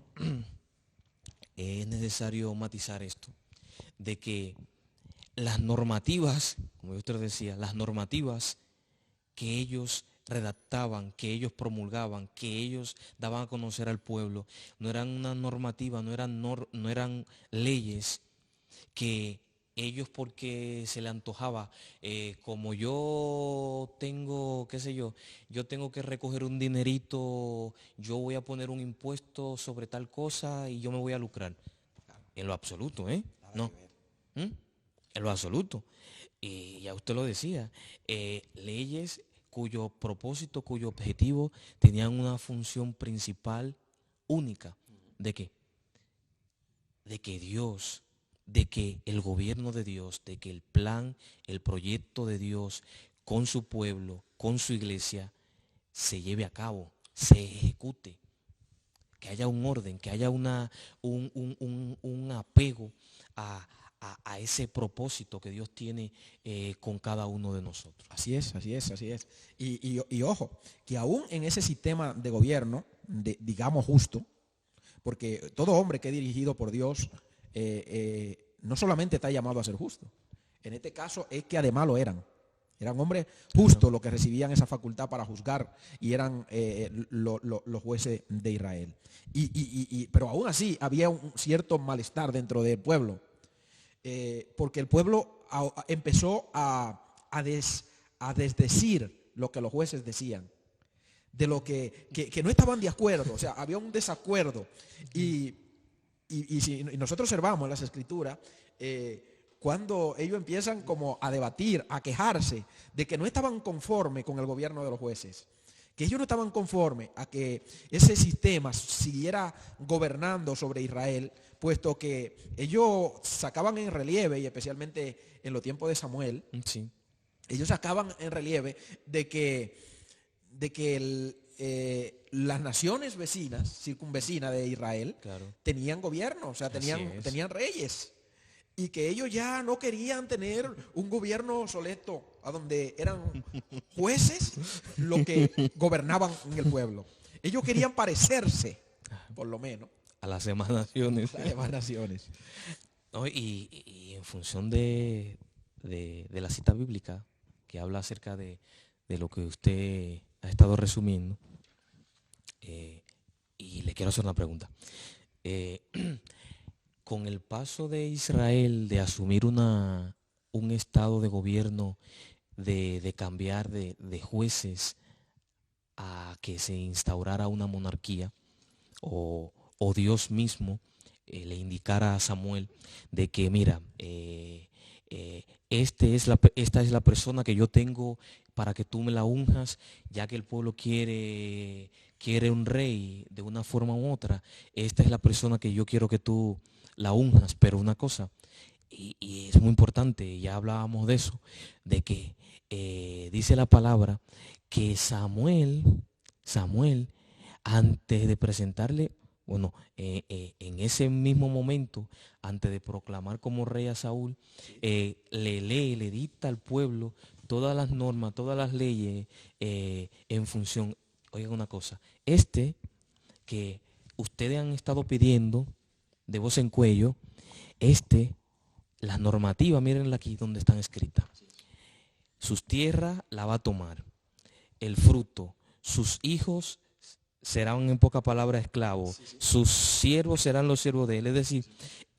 es necesario matizar esto, de que las normativas, como yo te lo decía, las normativas que ellos redactaban, que ellos promulgaban, que ellos daban a conocer al pueblo, no eran una normativa, no eran leyes que ellos porque se le antojaba, como yo tengo, qué sé yo tengo que recoger un dinerito, yo voy a poner un impuesto sobre tal cosa y yo me voy a lucrar. En lo absoluto, ¿eh? nada que No. ver. ¿Mm? En lo absoluto. Y ya usted lo decía, leyes cuyo propósito, cuyo objetivo tenían una función principal única. ¿De qué? De que Dios, de que el gobierno de Dios, de que el plan, el proyecto de Dios con su pueblo, con su iglesia, se lleve a cabo, se ejecute, que haya un orden, que haya un apego a ese propósito que Dios tiene con cada uno de nosotros. Así es, así es, así es. Y ojo, que aún en ese sistema de gobierno, digamos justo, porque todo hombre que es dirigido por Dios no solamente está llamado a ser justo, en este caso es que además lo eran. Eran hombres justos los que recibían esa facultad para juzgar y eran los jueces de Israel. Pero aún así había un cierto malestar dentro del pueblo, porque el pueblo empezó a desdecir lo que los jueces decían, de lo que no estaban de acuerdo, o sea, había un desacuerdo. Si nosotros observamos en las escrituras, cuando ellos empiezan como a debatir, a quejarse de que no estaban conformes con el gobierno de los jueces, que ellos no estaban conformes a que ese sistema siguiera gobernando sobre Israel, puesto que ellos sacaban en relieve, y especialmente en los tiempos de Samuel, Sí. ellos sacaban en relieve de que las naciones vecinas, circunvecinas de Israel, Claro. tenían gobierno, o sea, tenían reyes. Y que ellos ya no querían tener un gobierno soleto, a donde eran jueces los que gobernaban en el pueblo. Ellos querían parecerse, por lo menos, A las demás naciones. a las demás naciones. ¿No? Y en función de la cita bíblica que habla acerca de lo que usted ha estado resumiendo, y le quiero hacer una pregunta. Eh, con el paso de Israel de asumir un estado de gobierno, de cambiar de jueces a que se instaurara una monarquía, o Dios mismo le indicara a Samuel de que, mira, esta es la persona que yo tengo para que tú me la unjas, ya que el pueblo quiere un rey de una forma u otra. Esta es la persona que yo quiero que tú la unjas. Pero una cosa, y es muy importante, ya hablábamos de eso, de que dice la palabra que Samuel, antes de presentarle, bueno, en ese mismo momento, antes de proclamar como rey a Saúl, le dicta al pueblo todas las normas, todas las leyes en función. Oigan una cosa, que ustedes han estado pidiendo de voz en cuello, las normativas, mírenla aquí donde están escritas. Sus tierras la va a tomar, el fruto, sus hijos serán en pocas palabras esclavos, sus siervos serán los siervos de él. Es decir,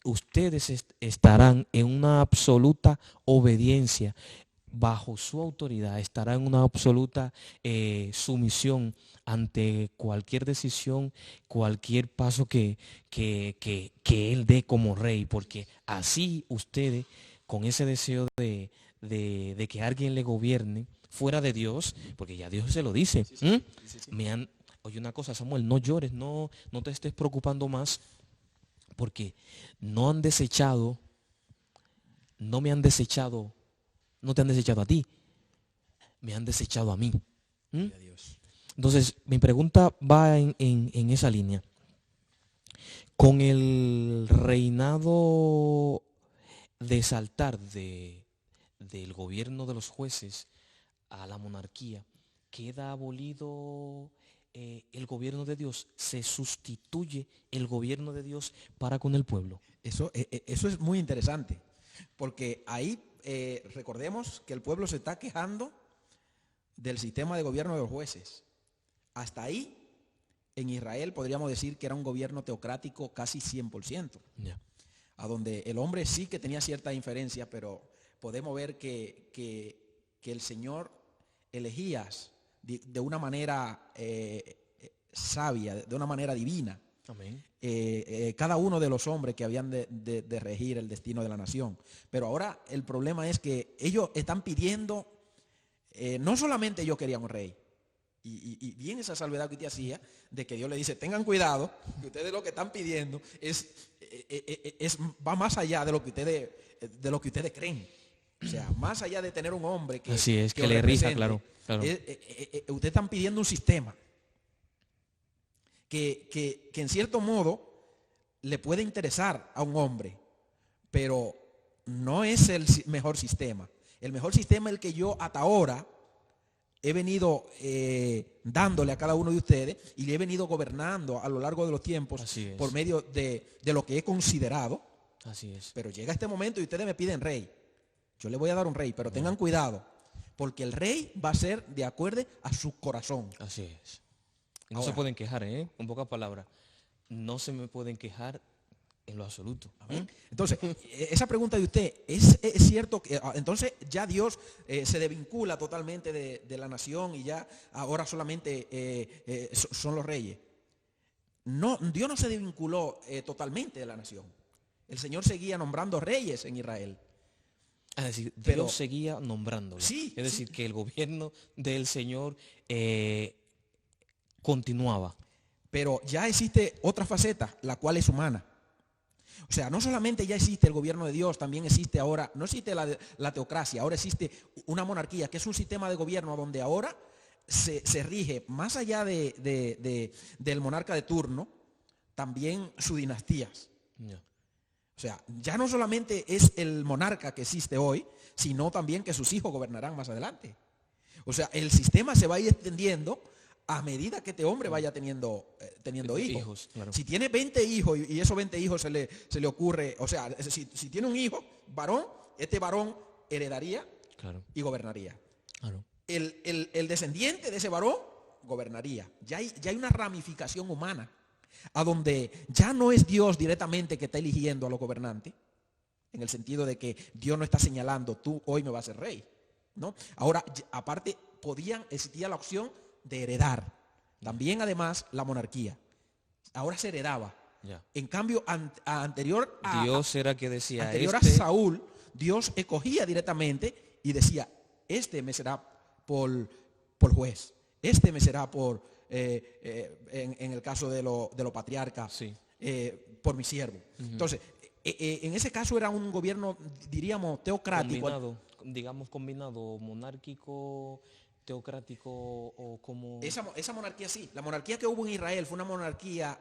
ustedes estarán en una absoluta obediencia, bajo su autoridad, estarán en una absoluta sumisión ante cualquier decisión, cualquier paso que él dé como rey, porque así ustedes, con ese deseo de que alguien le gobierne fuera de Dios, porque ya Dios se lo dice. Oye una cosa, Samuel, no llores, no te estés preocupando más, porque no me han desechado, no te han desechado a ti, me han desechado a mí. Entonces, mi pregunta va en esa línea. Con el reinado de saltar del gobierno de los jueces a la monarquía, queda abolido el gobierno de Dios, se sustituye el gobierno de Dios para con el pueblo. Eso es muy interesante, porque ahí recordemos que el pueblo se está quejando del sistema de gobierno de los jueces. Hasta ahí, en Israel podríamos decir que era un gobierno teocrático casi 100%, a donde el hombre sí que tenía cierta inferencia, pero podemos ver que el Señor elegía de una manera sabia, de una manera divina. Amén. Cada uno de los hombres que habían de regir el destino de la nación. Pero ahora el problema es que ellos están pidiendo, no solamente ellos querían un rey, y bien esa salvedad que usted hacía, de que Dios le dice, tengan cuidado, que ustedes lo que están pidiendo va más allá de lo que ustedes creen. O sea, más allá de tener un hombre que, así es, que le rija, claro. Ustedes están pidiendo un sistema que en cierto modo le puede interesar a un hombre, pero no es el mejor sistema. El mejor sistema es el que yo hasta ahora he venido dándole a cada uno de ustedes y le he venido gobernando a lo largo de los tiempos por medio de lo que he considerado. Así es. Pero llega este momento y ustedes me piden rey. Yo le voy a dar un rey, pero tengan cuidado, porque el rey va a ser de acuerdo a su corazón. Así es. Y no se pueden quejar, en pocas palabras. No se me pueden quejar en lo absoluto. Entonces, esa pregunta de usted, ¿es cierto que entonces ya Dios se desvincula totalmente de la nación y ya ahora solamente son los reyes? No, Dios no se desvinculó totalmente de la nación. El Señor seguía nombrando reyes en Israel. Es decir, Dios seguía nombrándolo. Sí, es decir, que el gobierno del Señor continuaba. Pero ya existe otra faceta, la cual es humana. O sea, no solamente ya existe el gobierno de Dios, también existe ahora, no existe la teocracia, ahora existe una monarquía, que es un sistema de gobierno donde ahora se rige, más allá del monarca de turno, también sus dinastías. O sea, ya no solamente es el monarca que existe hoy, sino también que sus hijos gobernarán más adelante. O sea, el sistema se va a ir extendiendo a medida que este hombre vaya teniendo hijos. Claro. Si tiene 20 hijos y esos 20 hijos se le ocurre, o sea, si tiene un hijo varón, este varón heredaría y gobernaría. Claro. El descendiente de ese varón gobernaría. Ya hay una ramificación humana, a donde ya no es Dios directamente que está eligiendo a los gobernantes, en el sentido de que Dios no está señalando, tú hoy me vas a ser rey, ¿no? Ahora, aparte, existía la opción de heredar. También, además, la monarquía. Ahora se heredaba. Ya. En cambio, anterior Dios era que decía, anterior a Saúl, Dios escogía directamente y decía, este me será por juez, este me será en el caso de los patriarcas, sí. por mi siervo. Entonces, en ese caso era un gobierno, diríamos, teocrático. Combinado, monárquico, teocrático o como... Esa monarquía sí. La monarquía que hubo en Israel fue una monarquía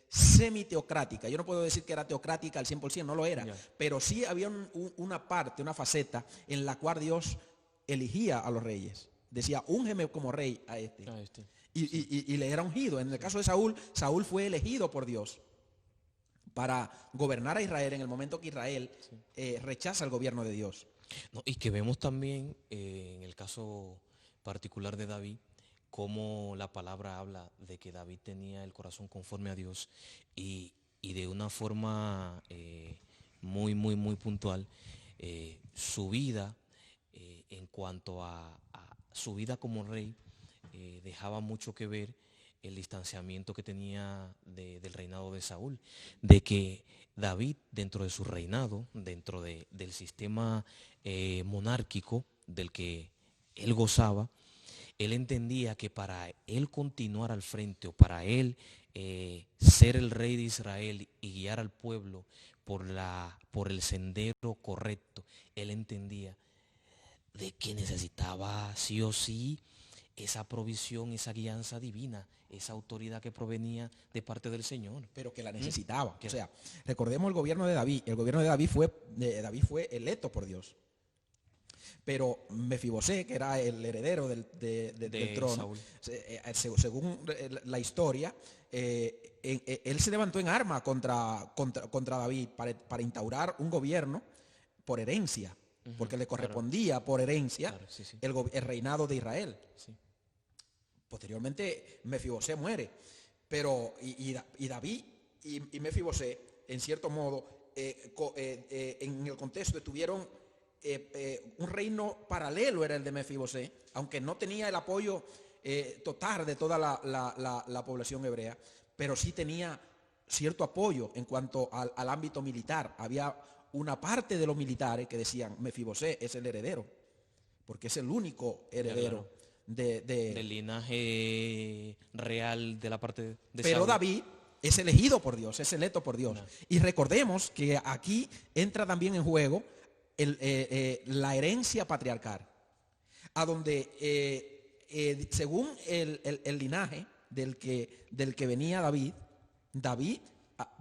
semiteocrática. Yo no puedo decir que era teocrática al 100%, no lo era. Ya. Pero sí había una parte, una faceta en la cual Dios elegía a los reyes. Decía, úngeme como rey a este. Y le era ungido. En el caso de Saúl, Saúl fue elegido por Dios para gobernar a Israel en el momento que Israel rechaza el gobierno de Dios. No, y que vemos también en el caso particular de David, cómo la palabra habla de que David tenía el corazón conforme a Dios y de una forma muy, muy, muy puntual, su vida en cuanto a su vida como rey dejaba mucho que ver el distanciamiento que tenía del reinado de Saúl, de que David dentro de su reinado, dentro del sistema monárquico del que él gozaba, él entendía que para él continuar al frente o para él ser el rey de Israel y guiar al pueblo por el sendero correcto, él entendía de que necesitaba sí o sí esa provisión, esa guianza divina, esa autoridad que provenía de parte del Señor. Pero que la necesitaba. O sea, recordemos el gobierno de David. El gobierno de David fue electo por Dios. Pero Mefibosé, que era el heredero del trono, según la historia, él se levantó en armas contra David para instaurar un gobierno por herencia, porque le correspondía por herencia el reinado de Israel. Sí. Posteriormente Mefibosé muere, pero y David y Mefibosé, en cierto modo, en el contexto estuvieron un reino paralelo era el de Mefibosé, aunque no tenía el apoyo total de toda la población hebrea, pero sí tenía cierto apoyo en cuanto al ámbito militar. Había una parte de los militares que decían, Mefibosé es el heredero, porque es el único heredero del linaje real de la parte de Pero Saúl. David es elegido por Dios, es electo por Dios. No. Y recordemos que aquí entra también en juego la herencia patriarcal, a donde según el linaje del que venía David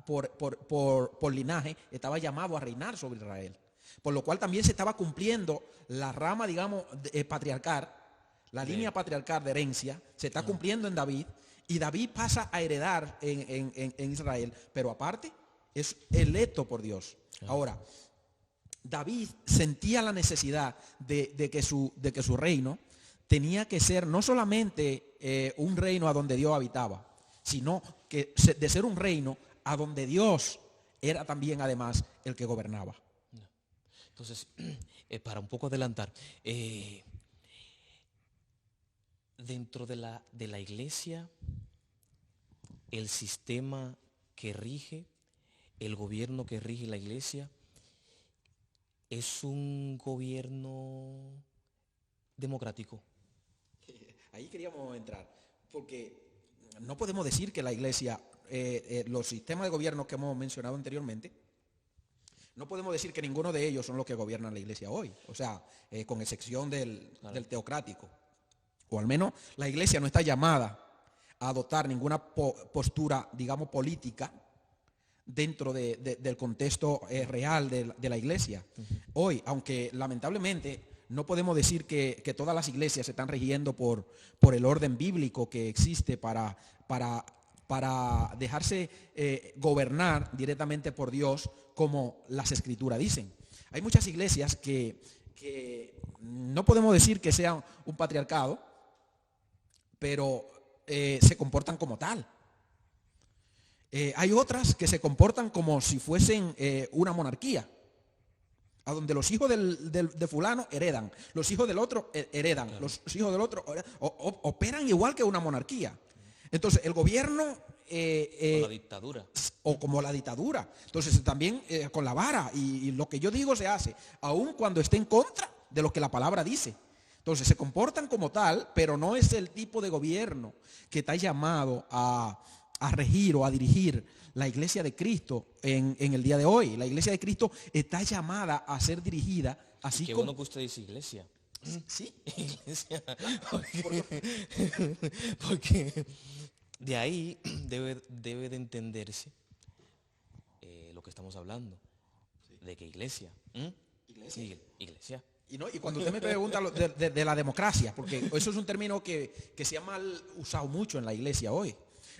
por linaje estaba llamado a reinar sobre Israel. Por lo cual también se estaba cumpliendo la rama, digamos, patriarcal, la línea patriarcal de herencia, se está cumpliendo en David, y David pasa a heredar en Israel, pero aparte es electo por Dios. Ahora, David sentía la necesidad de que su reino tenía que ser no solamente un reino a donde Dios habitaba, sino que de ser un reino a donde Dios era también además el que gobernaba. Entonces, para un poco adelantar, dentro de la iglesia, el sistema que rige, el gobierno que rige la iglesia, es un gobierno democrático. Ahí queríamos entrar, porque no podemos decir que la iglesia, los sistemas de gobierno que hemos mencionado anteriormente, no podemos decir que ninguno de ellos son los que gobiernan la iglesia hoy, o sea, con excepción del teocrático. O al menos la iglesia no está llamada a adoptar ninguna postura, digamos, política dentro del contexto real de la iglesia. Hoy, aunque lamentablemente no podemos decir que todas las iglesias se están rigiendo por el orden bíblico que existe para dejarse gobernar directamente por Dios, como las escrituras dicen. Hay muchas iglesias que no podemos decir que sean un patriarcado, pero se comportan como tal. Hay otras que se comportan como si fuesen una monarquía, a donde los hijos de fulano heredan, los hijos del otro heredan, claro. Los hijos del otro operan igual que una monarquía. Entonces, el gobierno... como la dictadura. O como la dictadura. Entonces, también con la vara. Y lo que yo digo se hace, aun cuando esté en contra de lo que la palabra dice. Entonces, se comportan como tal, pero no es el tipo de gobierno que está llamado a regir o a dirigir la iglesia de Cristo en el día de hoy. La iglesia de Cristo está llamada a ser dirigida así Qué como... bueno que usted dice iglesia. Sí. Iglesia. Porque de ahí debe de entenderse lo que estamos hablando. De que iglesia. Iglesia. Sí, iglesia. Y cuando usted me pregunta de la democracia, porque eso es un término que se ha mal usado mucho en la iglesia hoy,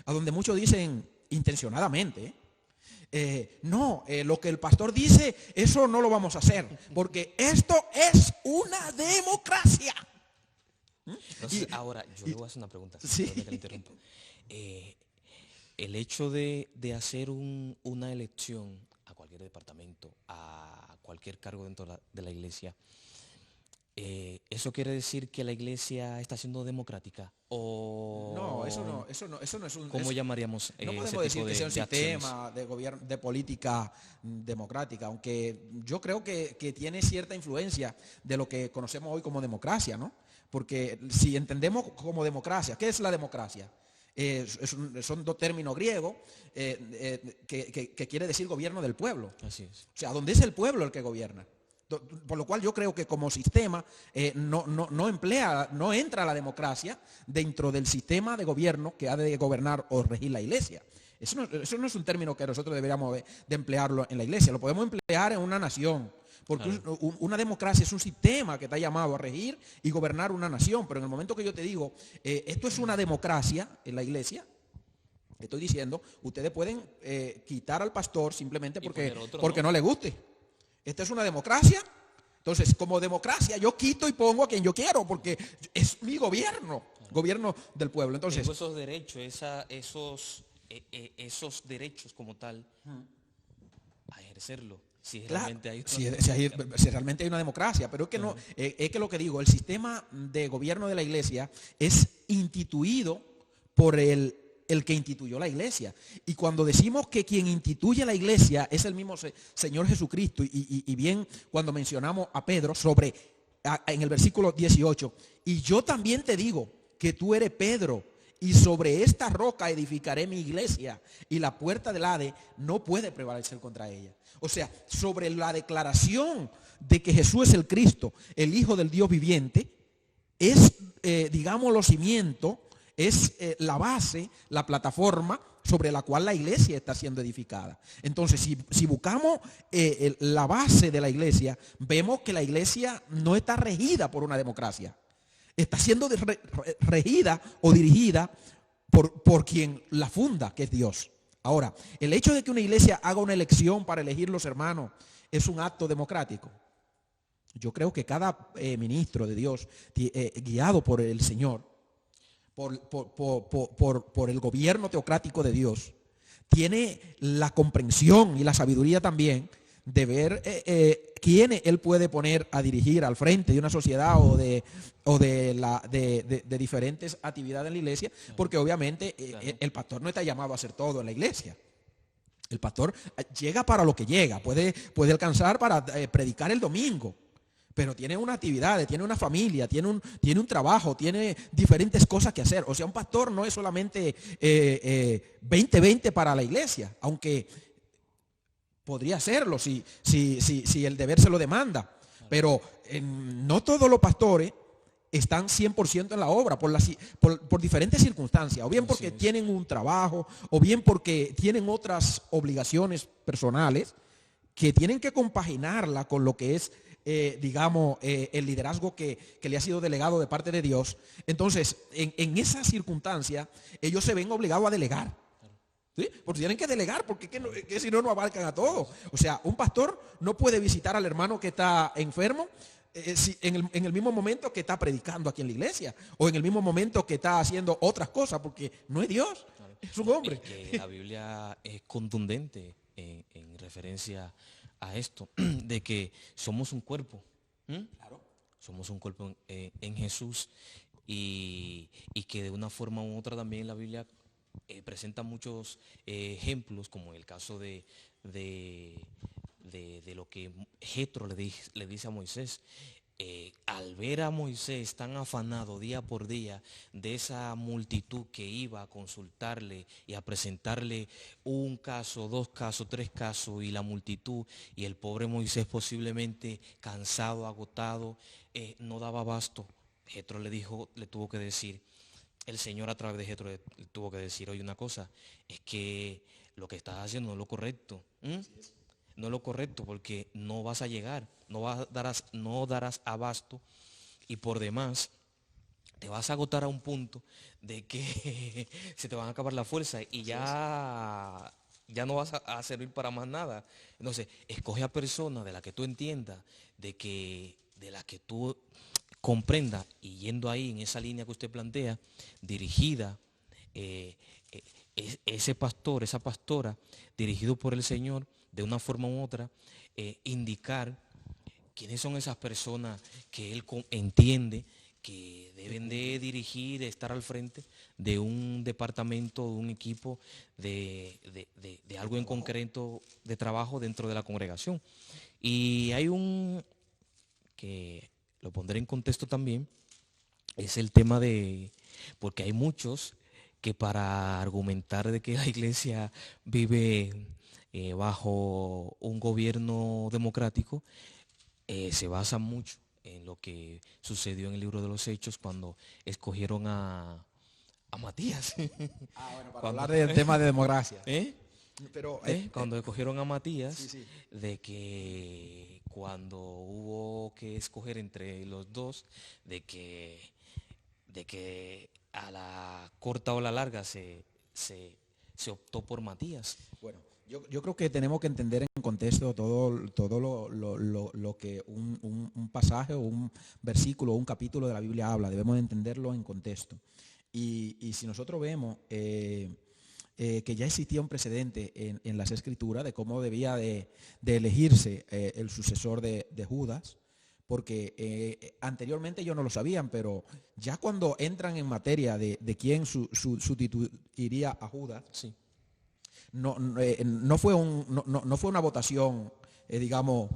a donde muchos dicen intencionadamente, lo que el pastor dice, eso no lo vamos a hacer, porque esto es una democracia. Entonces, ahora, yo le voy a hacer una pregunta, sí. Que le interrumpa. El hecho de hacer una elección a cualquier departamento, a cualquier cargo dentro de la iglesia, ¿eso quiere decir que la iglesia está siendo democrática? ¿O no, eso no es un... ¿Cómo llamaríamos no podemos ese decir tipo que sea un sistema acciones? de gobierno, de política democrática, aunque yo creo que tiene cierta influencia de lo que conocemos hoy como democracia, ¿no? Porque si entendemos como democracia, ¿qué es la democracia? Son dos términos griegos que quiere decir gobierno del pueblo. Así es. O sea, donde es el pueblo el que gobierna. Por lo cual yo creo que como sistema no entra la democracia dentro del sistema de gobierno que ha de gobernar o regir la iglesia. Eso no es un término que nosotros deberíamos de emplearlo en la iglesia. Lo podemos emplear en una nación, porque claro, una democracia es un sistema que está llamado a regir y gobernar una nación. Pero en el momento que yo te digo, esto es una democracia en la iglesia, estoy diciendo, ustedes pueden quitar al pastor simplemente porque no le guste. Esta es una democracia. Entonces, como democracia, yo quito y pongo a quien yo quiero, porque es mi gobierno, gobierno del pueblo. Entonces, tengo esos derechos, esos derechos como tal, a ejercerlo. Si realmente hay si realmente hay una democracia, pero es que no, es que lo que digo, el sistema de gobierno de la iglesia es instituido por el que instituyó la iglesia. Y cuando decimos que quien instituye la iglesia es el mismo Señor Jesucristo, y bien cuando mencionamos a Pedro en el versículo 18, y yo también te digo que tú eres Pedro, y sobre esta roca edificaré mi iglesia, y la puerta del Hades no puede prevalecer contra ella. O sea, sobre la declaración de que Jesús es el Cristo, el Hijo del Dios viviente, es, digamos, los cimientos, es la base, la plataforma sobre la cual la iglesia está siendo edificada. Entonces, si buscamos la base de la iglesia, vemos que la iglesia no está regida por una democracia. Está siendo regida o dirigida por quien la funda, que es Dios. Ahora, el hecho de que una iglesia haga una elección para elegir los hermanos es un acto democrático. Yo creo que cada ministro de Dios, guiado por el Señor, por el gobierno teocrático de Dios, tiene la comprensión y la sabiduría también de ver quiénes él puede poner a dirigir al frente de una sociedad o de diferentes actividades en la iglesia, porque obviamente el pastor no está llamado a hacer todo en la iglesia. El pastor llega para lo que llega, puede alcanzar para predicar el domingo, pero tiene una actividad, tiene una familia, tiene un trabajo, tiene diferentes cosas que hacer. O sea, un pastor no es solamente 20-20 para la iglesia, aunque podría hacerlo si el deber se lo demanda. Pero no todos los pastores están 100% en la obra por diferentes circunstancias, o bien porque tienen un trabajo, o bien porque tienen otras obligaciones personales que tienen que compaginarla con lo que es el liderazgo que le ha sido delegado de parte de Dios. Entonces, en esa circunstancia, ellos se ven obligados a delegar. ¿Sí? Porque tienen que delegar, porque que si no abarcan a todos. O sea, un pastor no puede visitar al hermano que está enfermo en el mismo momento que está predicando aquí en la iglesia o en el mismo momento que está haciendo otras cosas, porque no es Dios, Claro. es un hombre. Es que la Biblia es contundente en referencia a esto, de que somos un cuerpo. ¿Mm? Claro. Somos un cuerpo en Jesús y que de una forma u otra también la Biblia presenta muchos ejemplos, como en el caso de lo que Jetro le dice a Moisés. Al ver a Moisés tan afanado día por día de esa multitud que iba a consultarle y a presentarle un caso, dos casos, tres casos y la multitud, y el pobre Moisés posiblemente cansado, agotado, no daba abasto, Jetro le tuvo que decir, el Señor a través de Jetro le tuvo que decir, oye, una cosa, es que lo que estás haciendo no es lo correcto. No es lo correcto, porque no vas a llegar, no darás abasto, y por demás te vas a agotar a un punto de que se te van a acabar la fuerza y ya no vas a servir para más nada. Entonces, escoge a personas de las que tú entiendas, de las que tú comprendas, y yendo ahí en esa línea que usted plantea, dirigida, ese pastor, esa pastora, dirigido por el Señor, de una forma u otra, indicar quiénes son esas personas que él entiende que deben de dirigir, estar al frente de un departamento, de un equipo, de algo en concreto de trabajo dentro de la congregación. Y hay que lo pondré en contexto también, es el tema porque hay muchos que para argumentar de que la iglesia vive bajo un gobierno democrático, se basa mucho en lo que sucedió en el libro de los Hechos cuando escogieron a Matías. Para hablar del tema de democracia. Pero, cuando escogieron a Matías, de que cuando hubo que escoger entre los dos, de que a la corta o la larga se optó por Matías. Bueno, yo creo que tenemos que entender en contexto todo lo que un pasaje o un versículo o un capítulo de la Biblia habla. Debemos entenderlo en contexto. Y si nosotros vemos que ya existía un precedente en las Escrituras de cómo debía de elegirse el sucesor de Judas, porque anteriormente ellos no lo sabían, pero ya cuando entran en materia de quién sustituiría a Judas, sí. No fue una votación, digamos,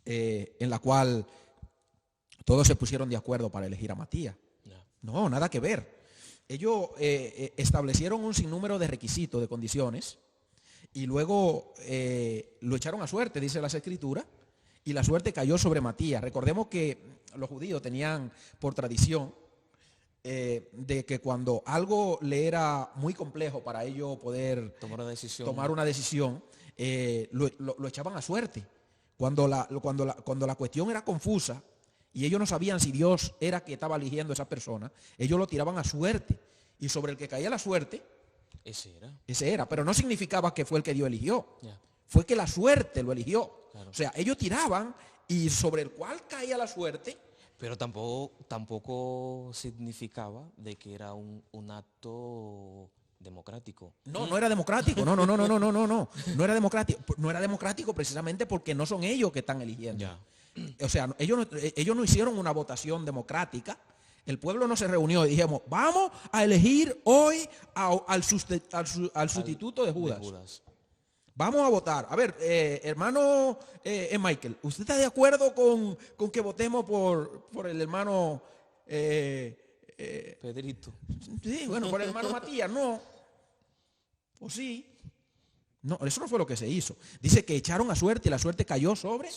en la cual todos se pusieron de acuerdo para elegir a Matías. No, nada que ver. Ellos establecieron un sinnúmero de requisitos, de condiciones, y luego lo echaron a suerte, dice las Escrituras, y la suerte cayó sobre Matías. Recordemos que los judíos tenían por tradición de que cuando algo le era muy complejo para ellos poder tomar una decisión, lo echaban a suerte. Cuando la cuestión era confusa y ellos no sabían si Dios era que estaba eligiendo a esa persona, ellos lo tiraban a suerte. Y sobre el que caía la suerte, ese era. Pero no significaba que fue el que Dios eligió. Fue que la suerte lo eligió. Claro. O sea, ellos tiraban y sobre el cual caía la suerte. Pero tampoco significaba de que era un acto democrático. No era democrático. No. No era democrático. No era democrático precisamente porque no son ellos que están eligiendo. Ya. O sea, ellos no hicieron una votación democrática. El pueblo no se reunió y dijimos, vamos a elegir hoy al sustituto de Judas. Vamos a votar. A ver, hermano Michael, ¿usted está de acuerdo con que votemos por el hermano Pedrito? Sí, bueno, por el hermano Matías, no. ¿O sí? No, eso no fue lo que se hizo. Dice que echaron a suerte y la suerte cayó sobre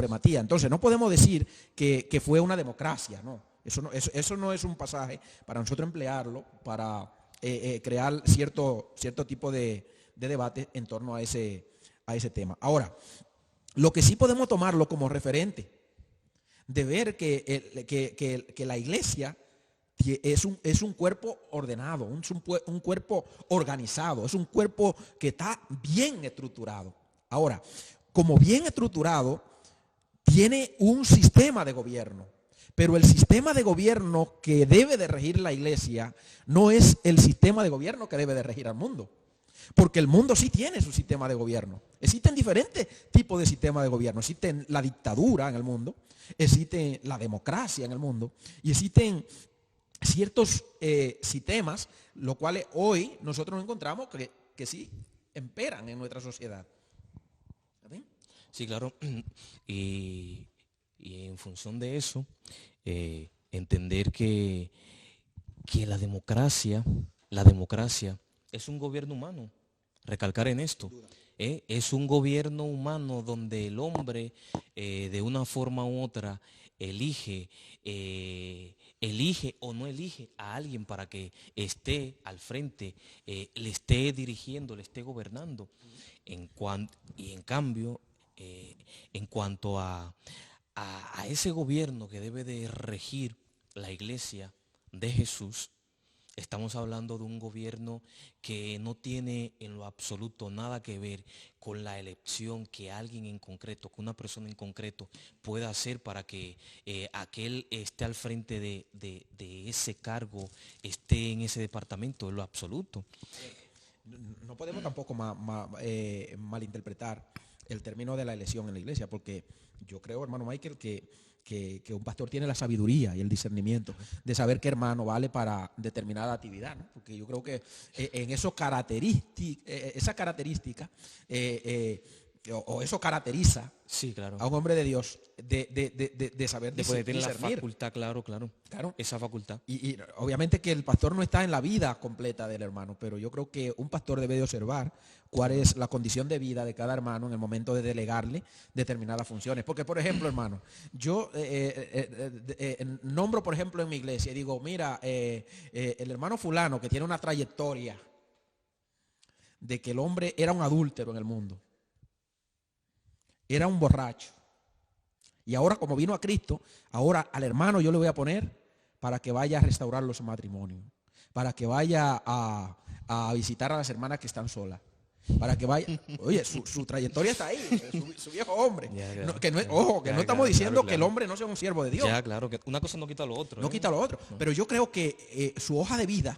Matías. Entonces, no podemos decir que fue una democracia, no. Eso no es un pasaje para nosotros emplearlo para crear cierto tipo de debate en torno a ese tema. Ahora, lo que sí podemos tomarlo como referente de ver que la iglesia es un cuerpo ordenado, un cuerpo organizado, es un cuerpo que está bien estructurado. Ahora, como bien estructurado, tiene un sistema de gobierno. Pero el sistema de gobierno que debe de regir la iglesia no es el sistema de gobierno que debe de regir al mundo. Porque el mundo sí tiene su sistema de gobierno. Existen diferentes tipos de sistemas de gobierno. Existe la dictadura en el mundo, existe la democracia en el mundo y existen ciertos sistemas, los cuales hoy nosotros encontramos que sí imperan en nuestra sociedad. ¿Sí? Sí, claro. Y en función de eso, entender que la democracia es un gobierno humano. Recalcar en esto. Es un gobierno humano donde el hombre, de una forma u otra, elige o no elige a alguien para que esté al frente, le esté dirigiendo, le esté gobernando. Y en cambio, en cuanto a ese gobierno que debe de regir la iglesia de Jesús, estamos hablando de un gobierno que no tiene en lo absoluto nada que ver con la elección que alguien en concreto, que una persona en concreto pueda hacer para que aquel esté al frente de ese cargo, esté en ese departamento, en lo absoluto. No podemos tampoco malinterpretar el término de la elección en la iglesia, porque yo creo, hermano Michael, que un pastor tiene la sabiduría y el discernimiento de saber qué hermano vale para determinada actividad, ¿no? Porque yo creo que en esa característica o eso caracteriza, sí, claro, a un hombre de Dios de saber de poder tener discernir. la facultad, claro, esa facultad. Y obviamente que el pastor no está en la vida completa del hermano, pero yo creo que un pastor debe de observar cuál es la condición de vida de cada hermano en el momento de delegarle determinadas funciones. Porque, por ejemplo, hermano, yo nombro, por ejemplo, en mi iglesia y digo, mira, el hermano fulano que tiene una trayectoria de que el hombre era un adúltero en el mundo, era un borracho. Y ahora, como vino a Cristo, ahora al hermano yo le voy a poner para que vaya a restaurar los matrimonios, para que vaya a visitar a las hermanas que están solas, para que vaya, oye, su trayectoria está ahí, su viejo hombre. No estamos diciendo que el hombre no sea un siervo de Dios. Ya, claro, que una cosa no quita lo otro. No quita lo otro. No. Pero yo creo que su hoja de vida,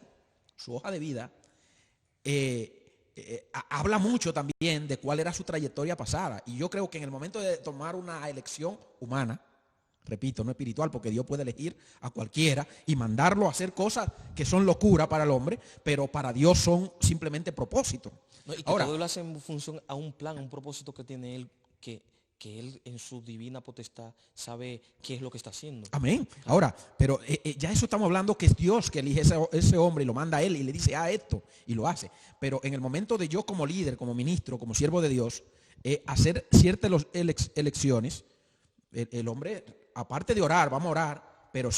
habla mucho también de cuál era su trayectoria pasada. Y yo creo que en el momento de tomar una elección humana, repito, no espiritual, porque Dios puede elegir a cualquiera y mandarlo a hacer cosas que son locura para el hombre, pero para Dios son simplemente propósitos. No, y que ahora, todo lo hace en función a un plan, a un propósito que tiene Él, que Él en su divina potestad sabe qué es lo que está haciendo. Amén. Ahora, pero ya eso estamos hablando que es Dios que elige ese hombre y lo manda a él y le dice, esto, y lo hace. Pero en el momento de yo como líder, como ministro, como siervo de Dios, hacer ciertas elecciones, el hombre, aparte de orar, vamos a orar, pero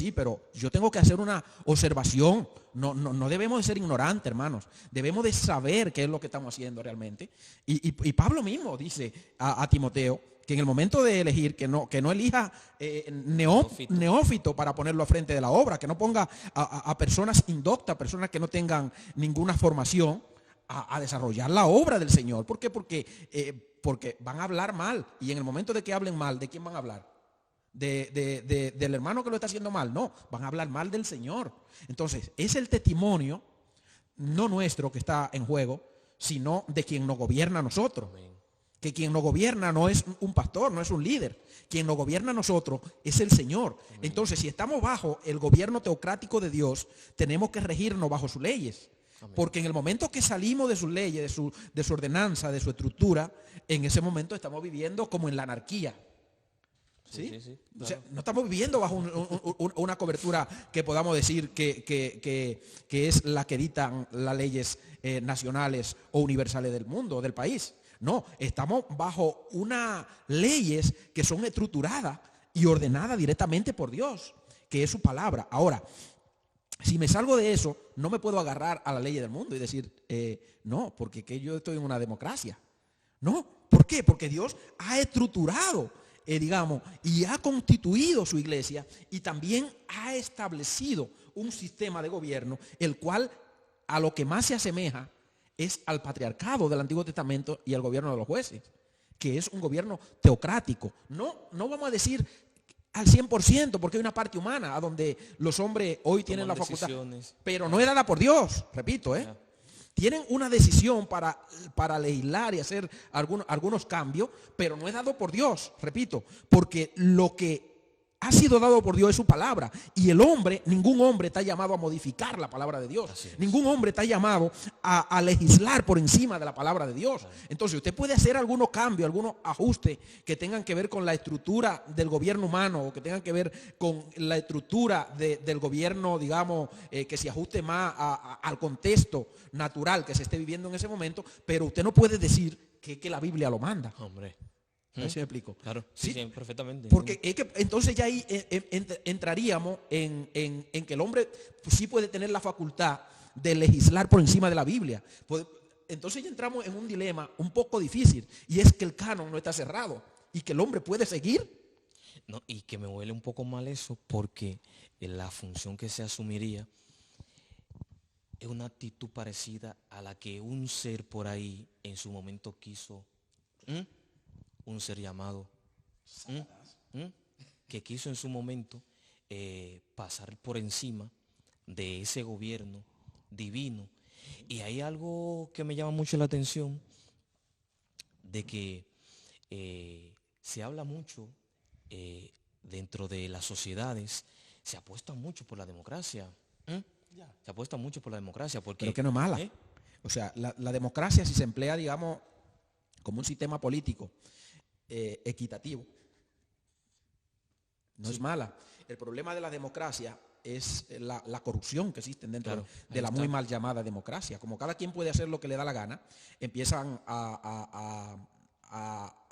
yo tengo que hacer una observación. No debemos de ser ignorantes, hermanos. Debemos de saber qué es lo que estamos haciendo realmente. Y Pablo mismo dice a Timoteo que en el momento de elegir, que no elija neófito para ponerlo a frente de la obra, que no ponga a personas indoctas, personas que no tengan ninguna formación a desarrollar la obra del Señor. ¿Por qué? Porque van a hablar mal. Y en el momento de que hablen mal, ¿de quién van a hablar? Del hermano que lo está haciendo mal. No, van a hablar mal del Señor. Entonces, es el testimonio no nuestro que está en juego, sino de quien nos gobierna a nosotros. Que quien nos gobierna no es un pastor, no es un líder. Quien nos gobierna a nosotros es el Señor. Entonces, si estamos bajo el gobierno teocrático de Dios, tenemos que regirnos bajo sus leyes. Porque en el momento que salimos de sus leyes, de su ordenanza, de su estructura, en ese momento estamos viviendo como en la anarquía. ¿Sí? Claro. O sea, no estamos viviendo bajo una cobertura que podamos decir que es la que dictan las leyes nacionales o universales del mundo, del país. No, estamos bajo unas leyes que son estructuradas y ordenadas directamente por Dios, que es su palabra. Ahora, si me salgo de eso, no me puedo agarrar a la ley del mundo y decir, no, porque yo estoy en una democracia. No, ¿por qué? Porque Dios ha estructurado, y ha constituido su iglesia y también ha establecido un sistema de gobierno, el cual a lo que más se asemeja es al patriarcado del Antiguo Testamento y al gobierno de los jueces, que es un gobierno teocrático. No vamos a decir al 100%, porque hay una parte humana a donde los hombres hoy tienen la facultad, pero no es dada por Dios, repito, tienen una decisión para legislar y hacer algunos cambios, pero no es dado por Dios, repito, porque lo que ha sido dado por Dios es su palabra. Y el hombre, ningún hombre está llamado a modificar la palabra de Dios. Ningún hombre está llamado a legislar por encima de la palabra de Dios. Entonces usted puede hacer algunos cambios, algunos ajustes que tengan que ver con la estructura del gobierno humano o que tengan que ver con la estructura del gobierno, digamos, que se ajuste más al contexto natural que se esté viviendo en ese momento, pero usted no puede decir que la Biblia lo manda. Hombre. ¿Sí me explico? Claro, sí, perfectamente. Porque es que entonces ya ahí entraríamos en que el hombre sí puede tener la facultad de legislar por encima de la Biblia. Entonces ya entramos en un dilema un poco difícil, y es que el canon no está cerrado y que el hombre puede seguir. No, y que me huele un poco mal eso, porque la función que se asumiría es una actitud parecida a la que un ser por ahí en su momento quiso. Un ser llamado, que quiso en su momento pasar por encima de ese gobierno divino. Y hay algo que me llama mucho la atención, de que se habla mucho dentro de las sociedades, se apuesta mucho por la democracia. Se apuesta mucho por la democracia. Porque, pero que no es mala. O sea, la democracia, si se emplea, digamos, como un sistema político equitativo, no es mala. El problema de la democracia es la corrupción que existe dentro de la muy mal llamada democracia. Como cada quien puede hacer lo que le da la gana, empiezan a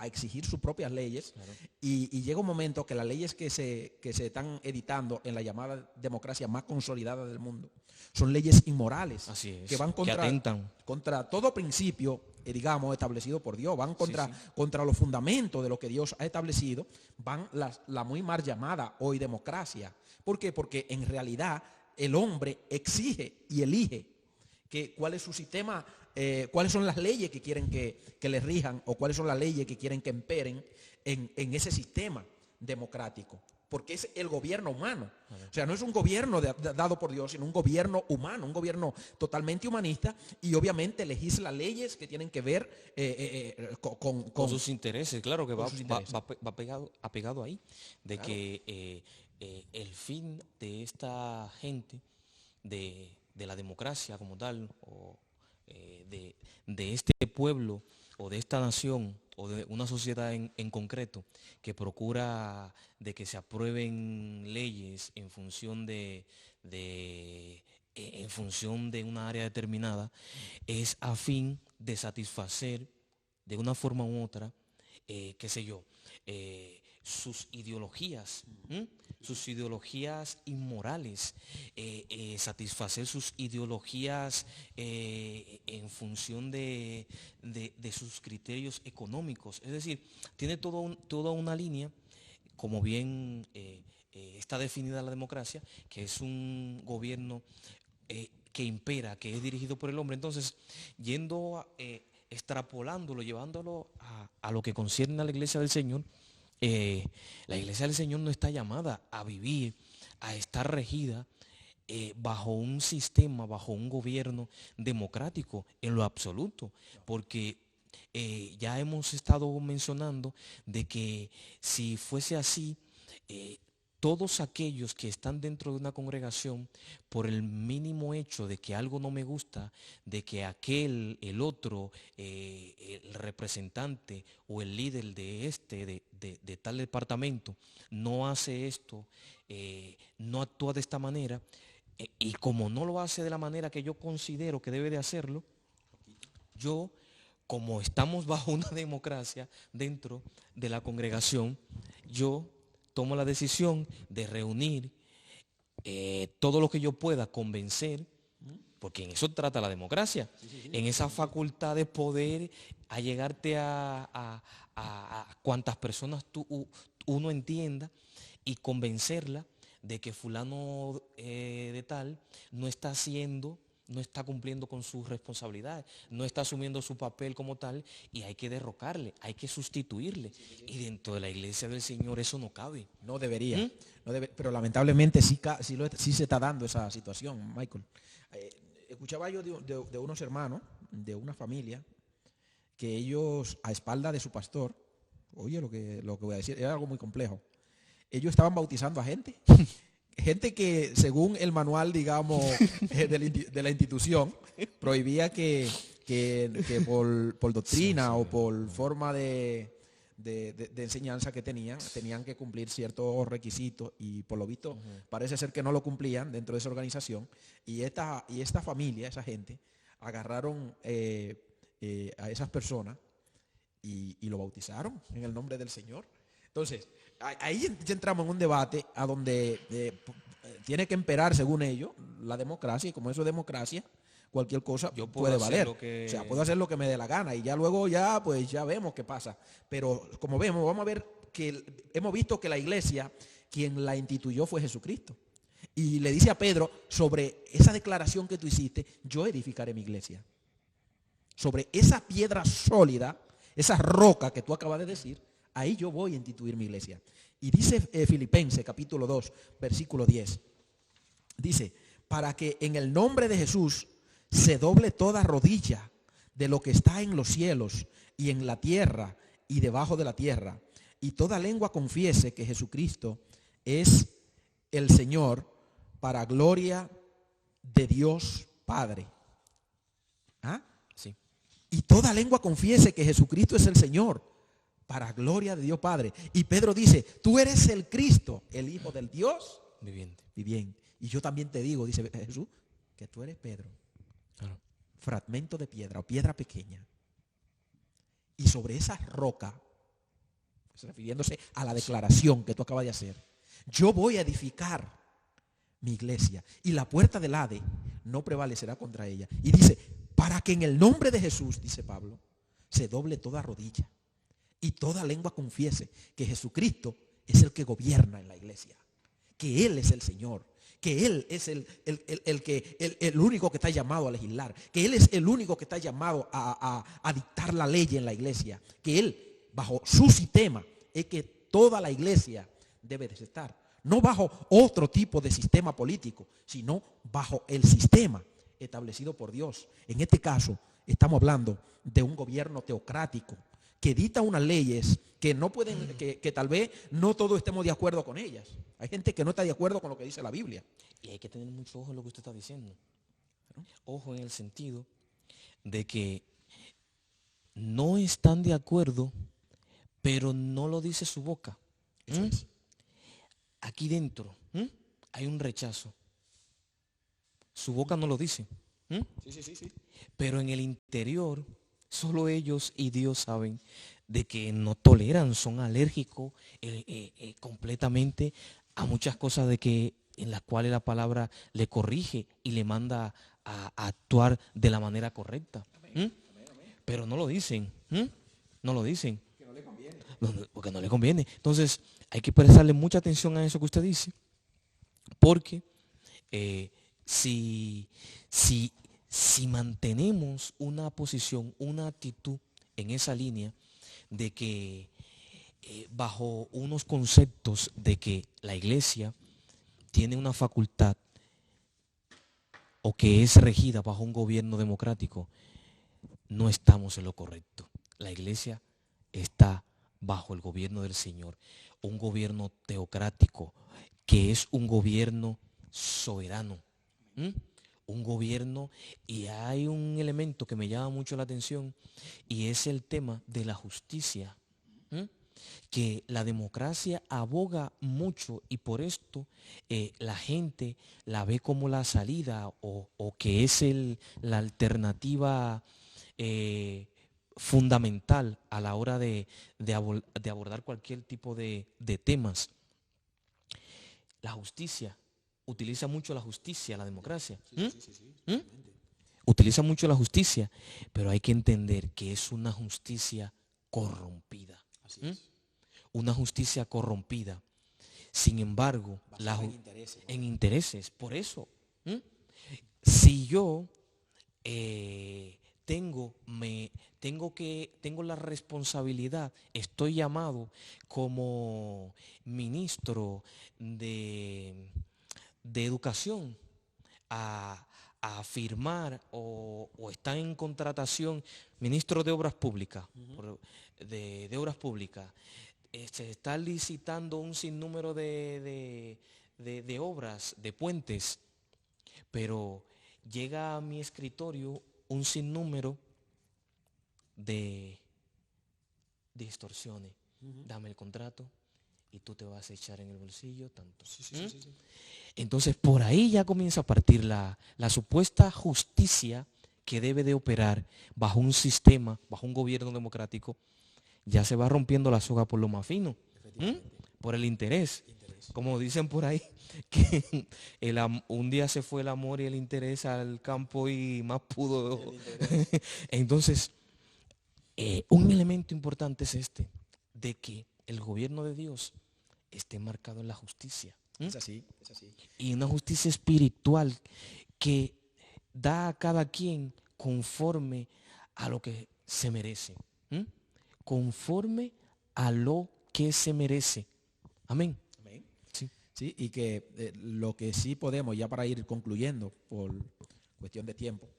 exigir sus propias leyes, y llega un momento que las leyes que se están editando en la llamada democracia más consolidada del mundo son leyes inmorales. Así es, que van contra todo principio, digamos, establecido por Dios, van contra los fundamentos de lo que Dios ha establecido, van la muy mal llamada hoy democracia. ¿Por qué? Porque en realidad el hombre exige y elige cuál es su sistema, cuáles son las leyes que quieren que le rijan, o cuáles son las leyes que quieren que imperen en ese sistema democrático. Porque es el gobierno humano. O sea, no es un gobierno dado por Dios, sino un gobierno humano, un gobierno totalmente humanista, y obviamente legisla leyes que tienen que ver con sus intereses. Claro que va apegado ahí, de que el fin de esta gente, de la democracia como tal, o de este pueblo, o de esta nación, o de una sociedad en concreto, que procura de que se aprueben leyes en función de una área determinada, es a fin de satisfacer de una forma u otra, qué sé yo, sus ideologías, sus ideologías inmorales, satisfacer sus ideologías en función de sus criterios económicos. Es decir, tiene toda una línea, como bien está definida la democracia, que es un gobierno que impera, que es dirigido por el hombre. Entonces, extrapolándolo, llevándolo a lo que concierne a la Iglesia del Señor, la Iglesia del Señor no está llamada a vivir, a estar regida bajo un sistema, bajo un gobierno democrático en lo absoluto, porque ya hemos estado mencionando de que si fuese así, todos aquellos que están dentro de una congregación, por el mínimo hecho de que algo no me gusta, de que el otro, el representante o el líder de tal departamento no hace esto, no actúa de esta manera, y como no lo hace de la manera que yo considero que debe de hacerlo, yo, como estamos bajo una democracia dentro de la congregación, yo tomo la decisión de reunir todo lo que yo pueda convencer, porque en eso trata la democracia, en esa facultad de poder allegarte a cuantas personas uno entienda, y convencerla de que fulano de tal no está haciendo no está cumpliendo con sus responsabilidades, no está asumiendo su papel como tal, y hay que derrocarle, hay que sustituirle. Y dentro de la iglesia del Señor eso no cabe. No debería, pero lamentablemente sí se está dando esa situación, Michael. Escuchaba yo de unos hermanos, de una familia, que ellos, a espalda de su pastor, oye lo que voy a decir, era algo muy complejo. Ellos estaban bautizando a gente. Gente que, según el manual, digamos, de la institución, prohibía que por doctrina o por forma de enseñanza que tenían que cumplir ciertos requisitos, y por lo visto parece ser que no lo cumplían dentro de esa organización. Y esta familia, esa gente, agarraron a esas personas y lo bautizaron en el nombre del Señor. Entonces, ahí ya entramos en un debate a donde tiene que imperar, según ellos, la democracia, y como eso es democracia, cualquier cosa puede valer. O sea, puedo hacer lo que me dé la gana, y ya luego pues ya vemos qué pasa. Pero como vamos a ver que hemos visto que la iglesia, quien la instituyó fue Jesucristo. Y le dice a Pedro, sobre esa declaración que tú hiciste, yo edificaré mi iglesia. Sobre esa piedra sólida, esa roca que tú acabas de decir, ahí yo voy a instituir mi iglesia. Y dice Filipenses capítulo 2, versículo 10. Dice, para que en el nombre de Jesús se doble toda rodilla de lo que está en los cielos y en la tierra y debajo de la tierra, y toda lengua confiese que Jesucristo es el Señor, para gloria de Dios Padre. ¿Ah? Sí. Y toda lengua confiese que Jesucristo es el Señor, para gloria de Dios Padre. Y Pedro dice, tú eres el Cristo, el Hijo del Dios viviente. Y yo también te digo, dice Jesús, que tú eres Pedro. Claro. Fragmento de piedra o piedra pequeña. Y sobre esa roca, refiriéndose a la declaración que tú acabas de hacer, yo voy a edificar mi iglesia, y la puerta del Hades no prevalecerá contra ella. Y dice, para que en el nombre de Jesús, dice Pablo, se doble toda rodilla y toda lengua confiese que Jesucristo es el que gobierna en la iglesia, que Él es el Señor, que Él es el único que está llamado a legislar, que Él es el único que está llamado a dictar la ley en la iglesia, que Él, bajo su sistema, es que toda la iglesia debe de estar. No bajo otro tipo de sistema político, sino bajo el sistema establecido por Dios. En este caso, estamos hablando de un gobierno teocrático que dicta unas leyes que no pueden, que tal vez no todos estemos de acuerdo con ellas. Hay gente que no está de acuerdo con lo que dice la Biblia. Y hay que tener mucho ojo en lo que usted está diciendo. Ojo en el sentido de que no están de acuerdo, pero no lo dice su boca. Eso es. Aquí dentro hay un rechazo. Su boca no lo dice. Sí. Pero en el interior, solo ellos y Dios saben de que no toleran, son alérgicos completamente a muchas cosas en las cuales la palabra le corrige y le manda a actuar de la manera correcta. Pero no lo dicen. No lo dicen. Porque no le conviene. Entonces, hay que prestarle mucha atención a eso que usted dice, porque si mantenemos una posición, una actitud en esa línea de que bajo unos conceptos de que la iglesia tiene una facultad o que es regida bajo un gobierno democrático, no estamos en lo correcto. La iglesia está bajo el gobierno del Señor, un gobierno teocrático, que es un gobierno soberano, un gobierno, y hay un elemento que me llama mucho la atención, y es el tema de la justicia, que la democracia aboga mucho, y por esto la gente la ve como la salida o que es la alternativa fundamental a la hora de abordar cualquier tipo de temas. La justicia, utiliza mucho la justicia, la democracia. Utiliza mucho la justicia, pero hay que entender que es una justicia corrompida. Una justicia corrompida. Sin embargo, en intereses. Por eso, si yo tengo la responsabilidad, estoy llamado como ministro de educación a firmar o está en contratación, ministro de Obras Públicas, de Obras Públicas. Se está licitando un sinnúmero de obras, de puentes, pero llega a mi escritorio un sinnúmero de extorsiones. Dame el contrato y tú te vas a echar en el bolsillo tanto. Sí. Entonces por ahí ya comienza a partir la supuesta justicia que debe de operar bajo un sistema, bajo un gobierno democrático. Ya se va rompiendo la soga por lo más fino, por el interés. Como dicen por ahí, que un día se fue el amor y el interés al campo y más pudo. Entonces, un elemento importante es de que el gobierno de Dios esté marcado en la justicia. Es así. Y una justicia espiritual que da a cada quien conforme a lo que se merece. Conforme a lo que se merece. Amén. Sí, y que lo que sí podemos, ya para ir concluyendo por cuestión de tiempo,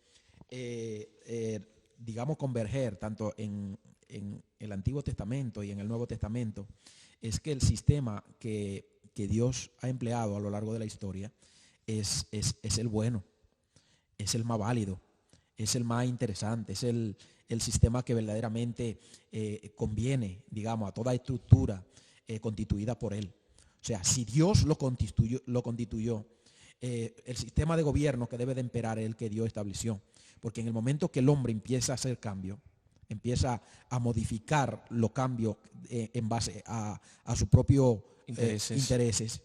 digamos converger tanto en el Antiguo Testamento y en el Nuevo Testamento, es que el sistema que Dios ha empleado a lo largo de la historia es el bueno, es el más válido, es el más interesante, es el sistema que verdaderamente conviene, digamos, a toda estructura constituida por Él. O sea, si Dios lo constituyó, el sistema de gobierno que debe de imperar es el que Dios estableció. Porque en el momento que el hombre empieza a hacer cambio, empieza a modificar los cambios en base a sus propios intereses,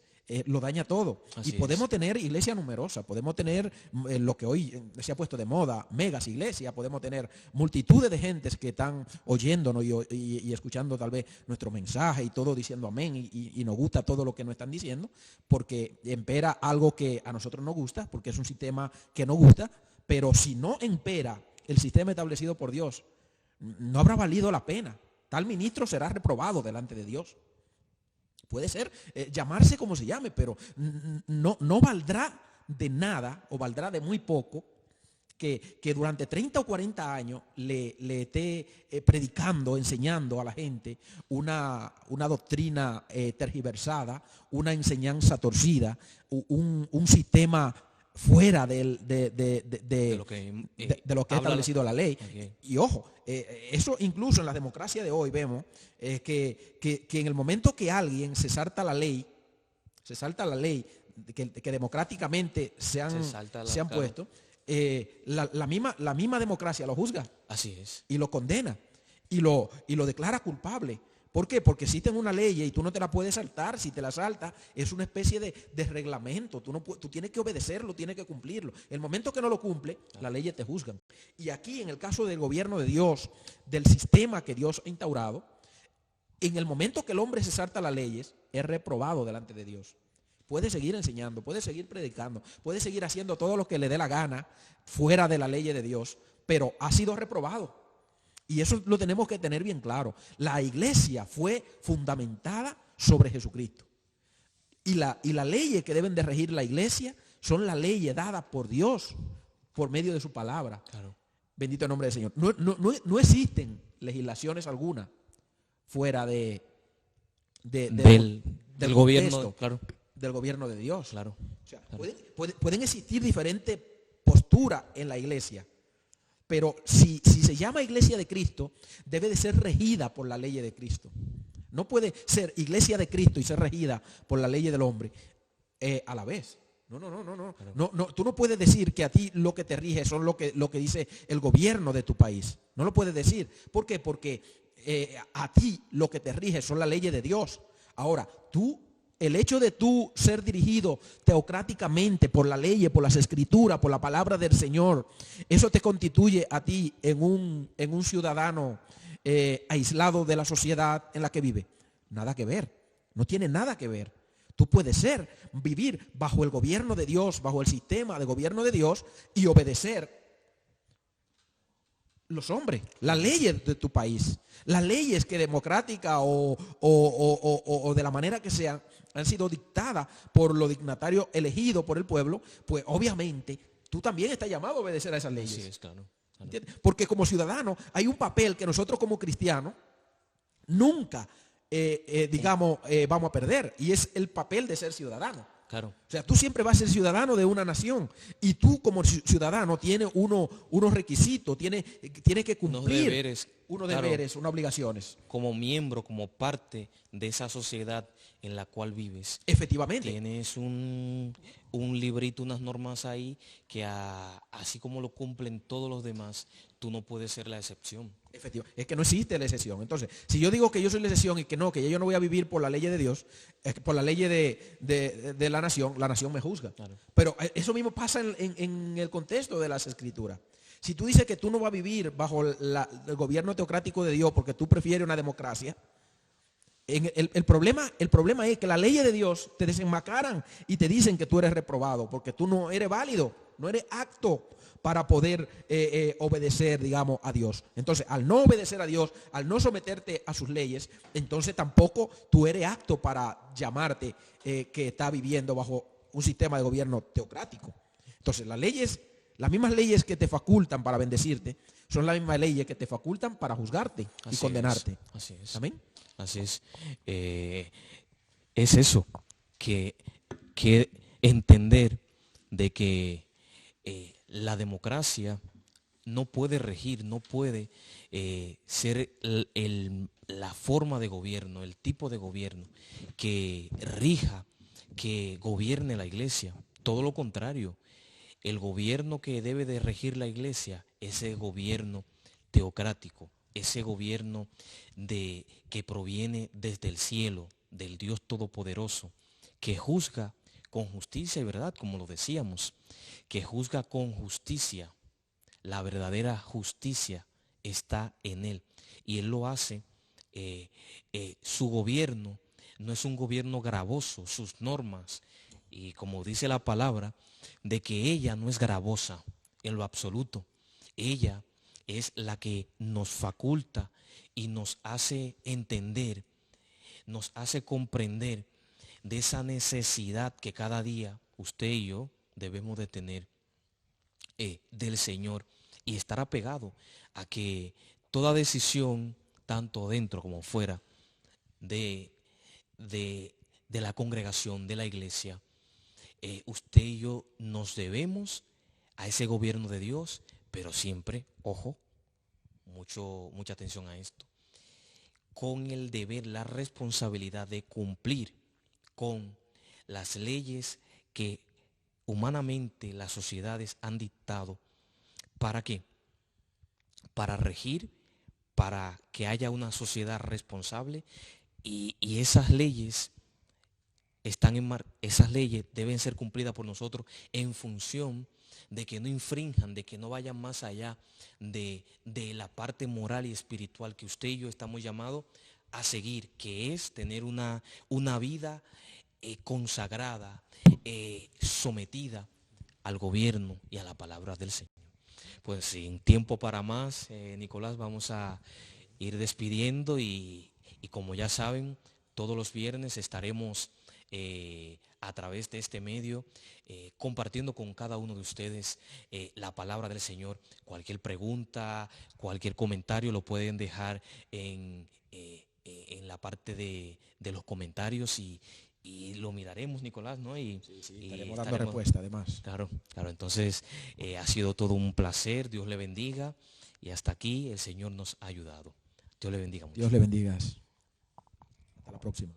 lo daña todo. Así y podemos es. tener iglesia numerosa, podemos tener lo que hoy se ha puesto de moda, megas iglesias, podemos tener multitudes de gentes que están oyéndonos y escuchando tal vez nuestro mensaje y todo diciendo amén y nos gusta todo lo que nos están diciendo, porque impera algo que a nosotros nos gusta, porque es un sistema que nos gusta, pero si no impera el sistema establecido por Dios, no habrá valido la pena. Tal ministro será reprobado delante de Dios. Puede ser, llamarse como se llame, pero no valdrá de nada o valdrá de muy poco que durante 30 o 40 años le esté predicando, enseñando a la gente una doctrina tergiversada, una enseñanza torcida, un sistema fuera de lo que ha establecido la ley. Okay. Y ojo, eso incluso en la democracia de hoy vemos que en el momento que alguien se salta la ley que democráticamente se han puesto, la misma democracia lo juzga. Así es. Y lo condena y lo declara culpable. ¿Por qué? Porque existe una ley y tú no te la puedes saltar. Si te la saltas, es una especie de reglamento. Tú tienes que obedecerlo, tienes que cumplirlo. El momento que no lo cumple, las leyes te juzgan. Y aquí, en el caso del gobierno de Dios, del sistema que Dios ha instaurado, en el momento que el hombre se salta las leyes, es reprobado delante de Dios. Puede seguir enseñando, puede seguir predicando, puede seguir haciendo todo lo que le dé la gana fuera de la ley de Dios, pero ha sido reprobado. Y eso lo tenemos que tener bien claro. La iglesia fue fundamentada sobre Jesucristo. Y las leyes que deben de regir la iglesia son las leyes dadas por Dios por medio de su palabra. Claro. Bendito el nombre del Señor. No existen legislaciones alguna fuera del gobierno, claro, del gobierno de Dios. Claro. O sea, pueden existir diferentes posturas en la iglesia. Pero si se llama iglesia de Cristo, debe de ser regida por la ley de Cristo. No puede ser iglesia de Cristo y ser regida por la ley del hombre a la vez. No. Tú no puedes decir que a ti lo que te rige son lo que dice el gobierno de tu país. No lo puedes decir. ¿Por qué? Porque a ti lo que te rige son las leyes de Dios. Ahora, el hecho de tú ser dirigido teocráticamente por la ley, por las escrituras, por la palabra del Señor, eso te constituye a ti en un ciudadano aislado de la sociedad en la que vive. Nada que ver, no tiene nada que ver. Tú puedes vivir bajo el gobierno de Dios, bajo el sistema de gobierno de Dios y obedecer los hombres, las leyes de tu país, las leyes que democrática o de la manera que sean han sido dictadas por los dignatarios elegidos por el pueblo, pues obviamente tú también estás llamado a obedecer a esas leyes. Así es, claro. ¿Entiendes? Porque como ciudadanos hay un papel que nosotros como cristianos nunca, vamos a perder, y es el papel de ser ciudadano. Claro. O sea, tú siempre vas a ser ciudadano de una nación y tú como ciudadano tienes unos requisitos, tienes que cumplir unos deberes, unas obligaciones. Como miembro, como parte de esa sociedad en la cual vives. Efectivamente. Tienes un librito, unas normas ahí que así como lo cumplen todos los demás, tú no puedes ser la excepción. Efectivamente. Es que no existe la excepción. Entonces, si yo digo que yo soy la excepción y que yo no voy a vivir por la ley de Dios, por la ley de la nación me juzga. Claro. Pero eso mismo pasa en el contexto de las Escrituras. Si tú dices que tú no vas a vivir bajo el gobierno teocrático de Dios porque tú prefieres una democracia, el problema es que las leyes de Dios te desenmascaran y te dicen que tú eres reprobado porque tú no eres válido, no eres apto para poder obedecer, digamos, a Dios. Entonces, al no obedecer a Dios, al no someterte a sus leyes, entonces tampoco tú eres apto para llamarte que está viviendo bajo un sistema de gobierno teocrático. Entonces, las mismas leyes que te facultan para bendecirte, son las mismas leyes que te facultan para juzgarte y condenarte. Así es. ¿Amén? Así es. Es eso, que entender de que la democracia no puede regir, no puede ser la forma de gobierno, el tipo de gobierno que rija, que gobierne la iglesia. Todo lo contrario, el gobierno que debe de regir la iglesia, ese gobierno teocrático, ese gobierno que proviene desde el cielo, del Dios Todopoderoso, que juzga con justicia y verdad, como lo decíamos, que juzga con justicia. La verdadera justicia está en Él. Y Él lo hace, su gobierno no es un gobierno gravoso, sus normas, y como dice la palabra, de que ella no es gravosa en lo absoluto. Ella es la que nos faculta y nos hace entender, nos hace comprender de esa necesidad que cada día usted y yo debemos de tener del Señor y estar apegado a que toda decisión, tanto dentro como fuera de la congregación, de la iglesia, usted y yo nos debemos a ese gobierno de Dios, pero siempre, ojo, mucha atención a esto, con el deber, la responsabilidad de cumplir con las leyes que humanamente las sociedades han dictado. ¿Para qué? Para regir, para que haya una sociedad responsable y esas leyes esas leyes deben ser cumplidas por nosotros en función de que no infrinjan, de que no vayan más allá de la parte moral y espiritual que usted y yo estamos llamados a seguir, que es tener una vida consagrada, sometida al gobierno y a la palabra del Señor. Pues sin tiempo para más, Nicolás, vamos a ir despidiendo y como ya saben, todos los viernes estaremos a través de este medio compartiendo con cada uno de ustedes la palabra del Señor. Cualquier pregunta, cualquier comentario lo pueden dejar en la parte de los comentarios y lo miraremos, Nicolás, ¿no? Sí, estaremos dando respuesta, además. Claro, entonces ha sido todo un placer, Dios le bendiga y hasta aquí el Señor nos ha ayudado. Dios le bendiga mucho. Dios le bendiga. Hasta la próxima.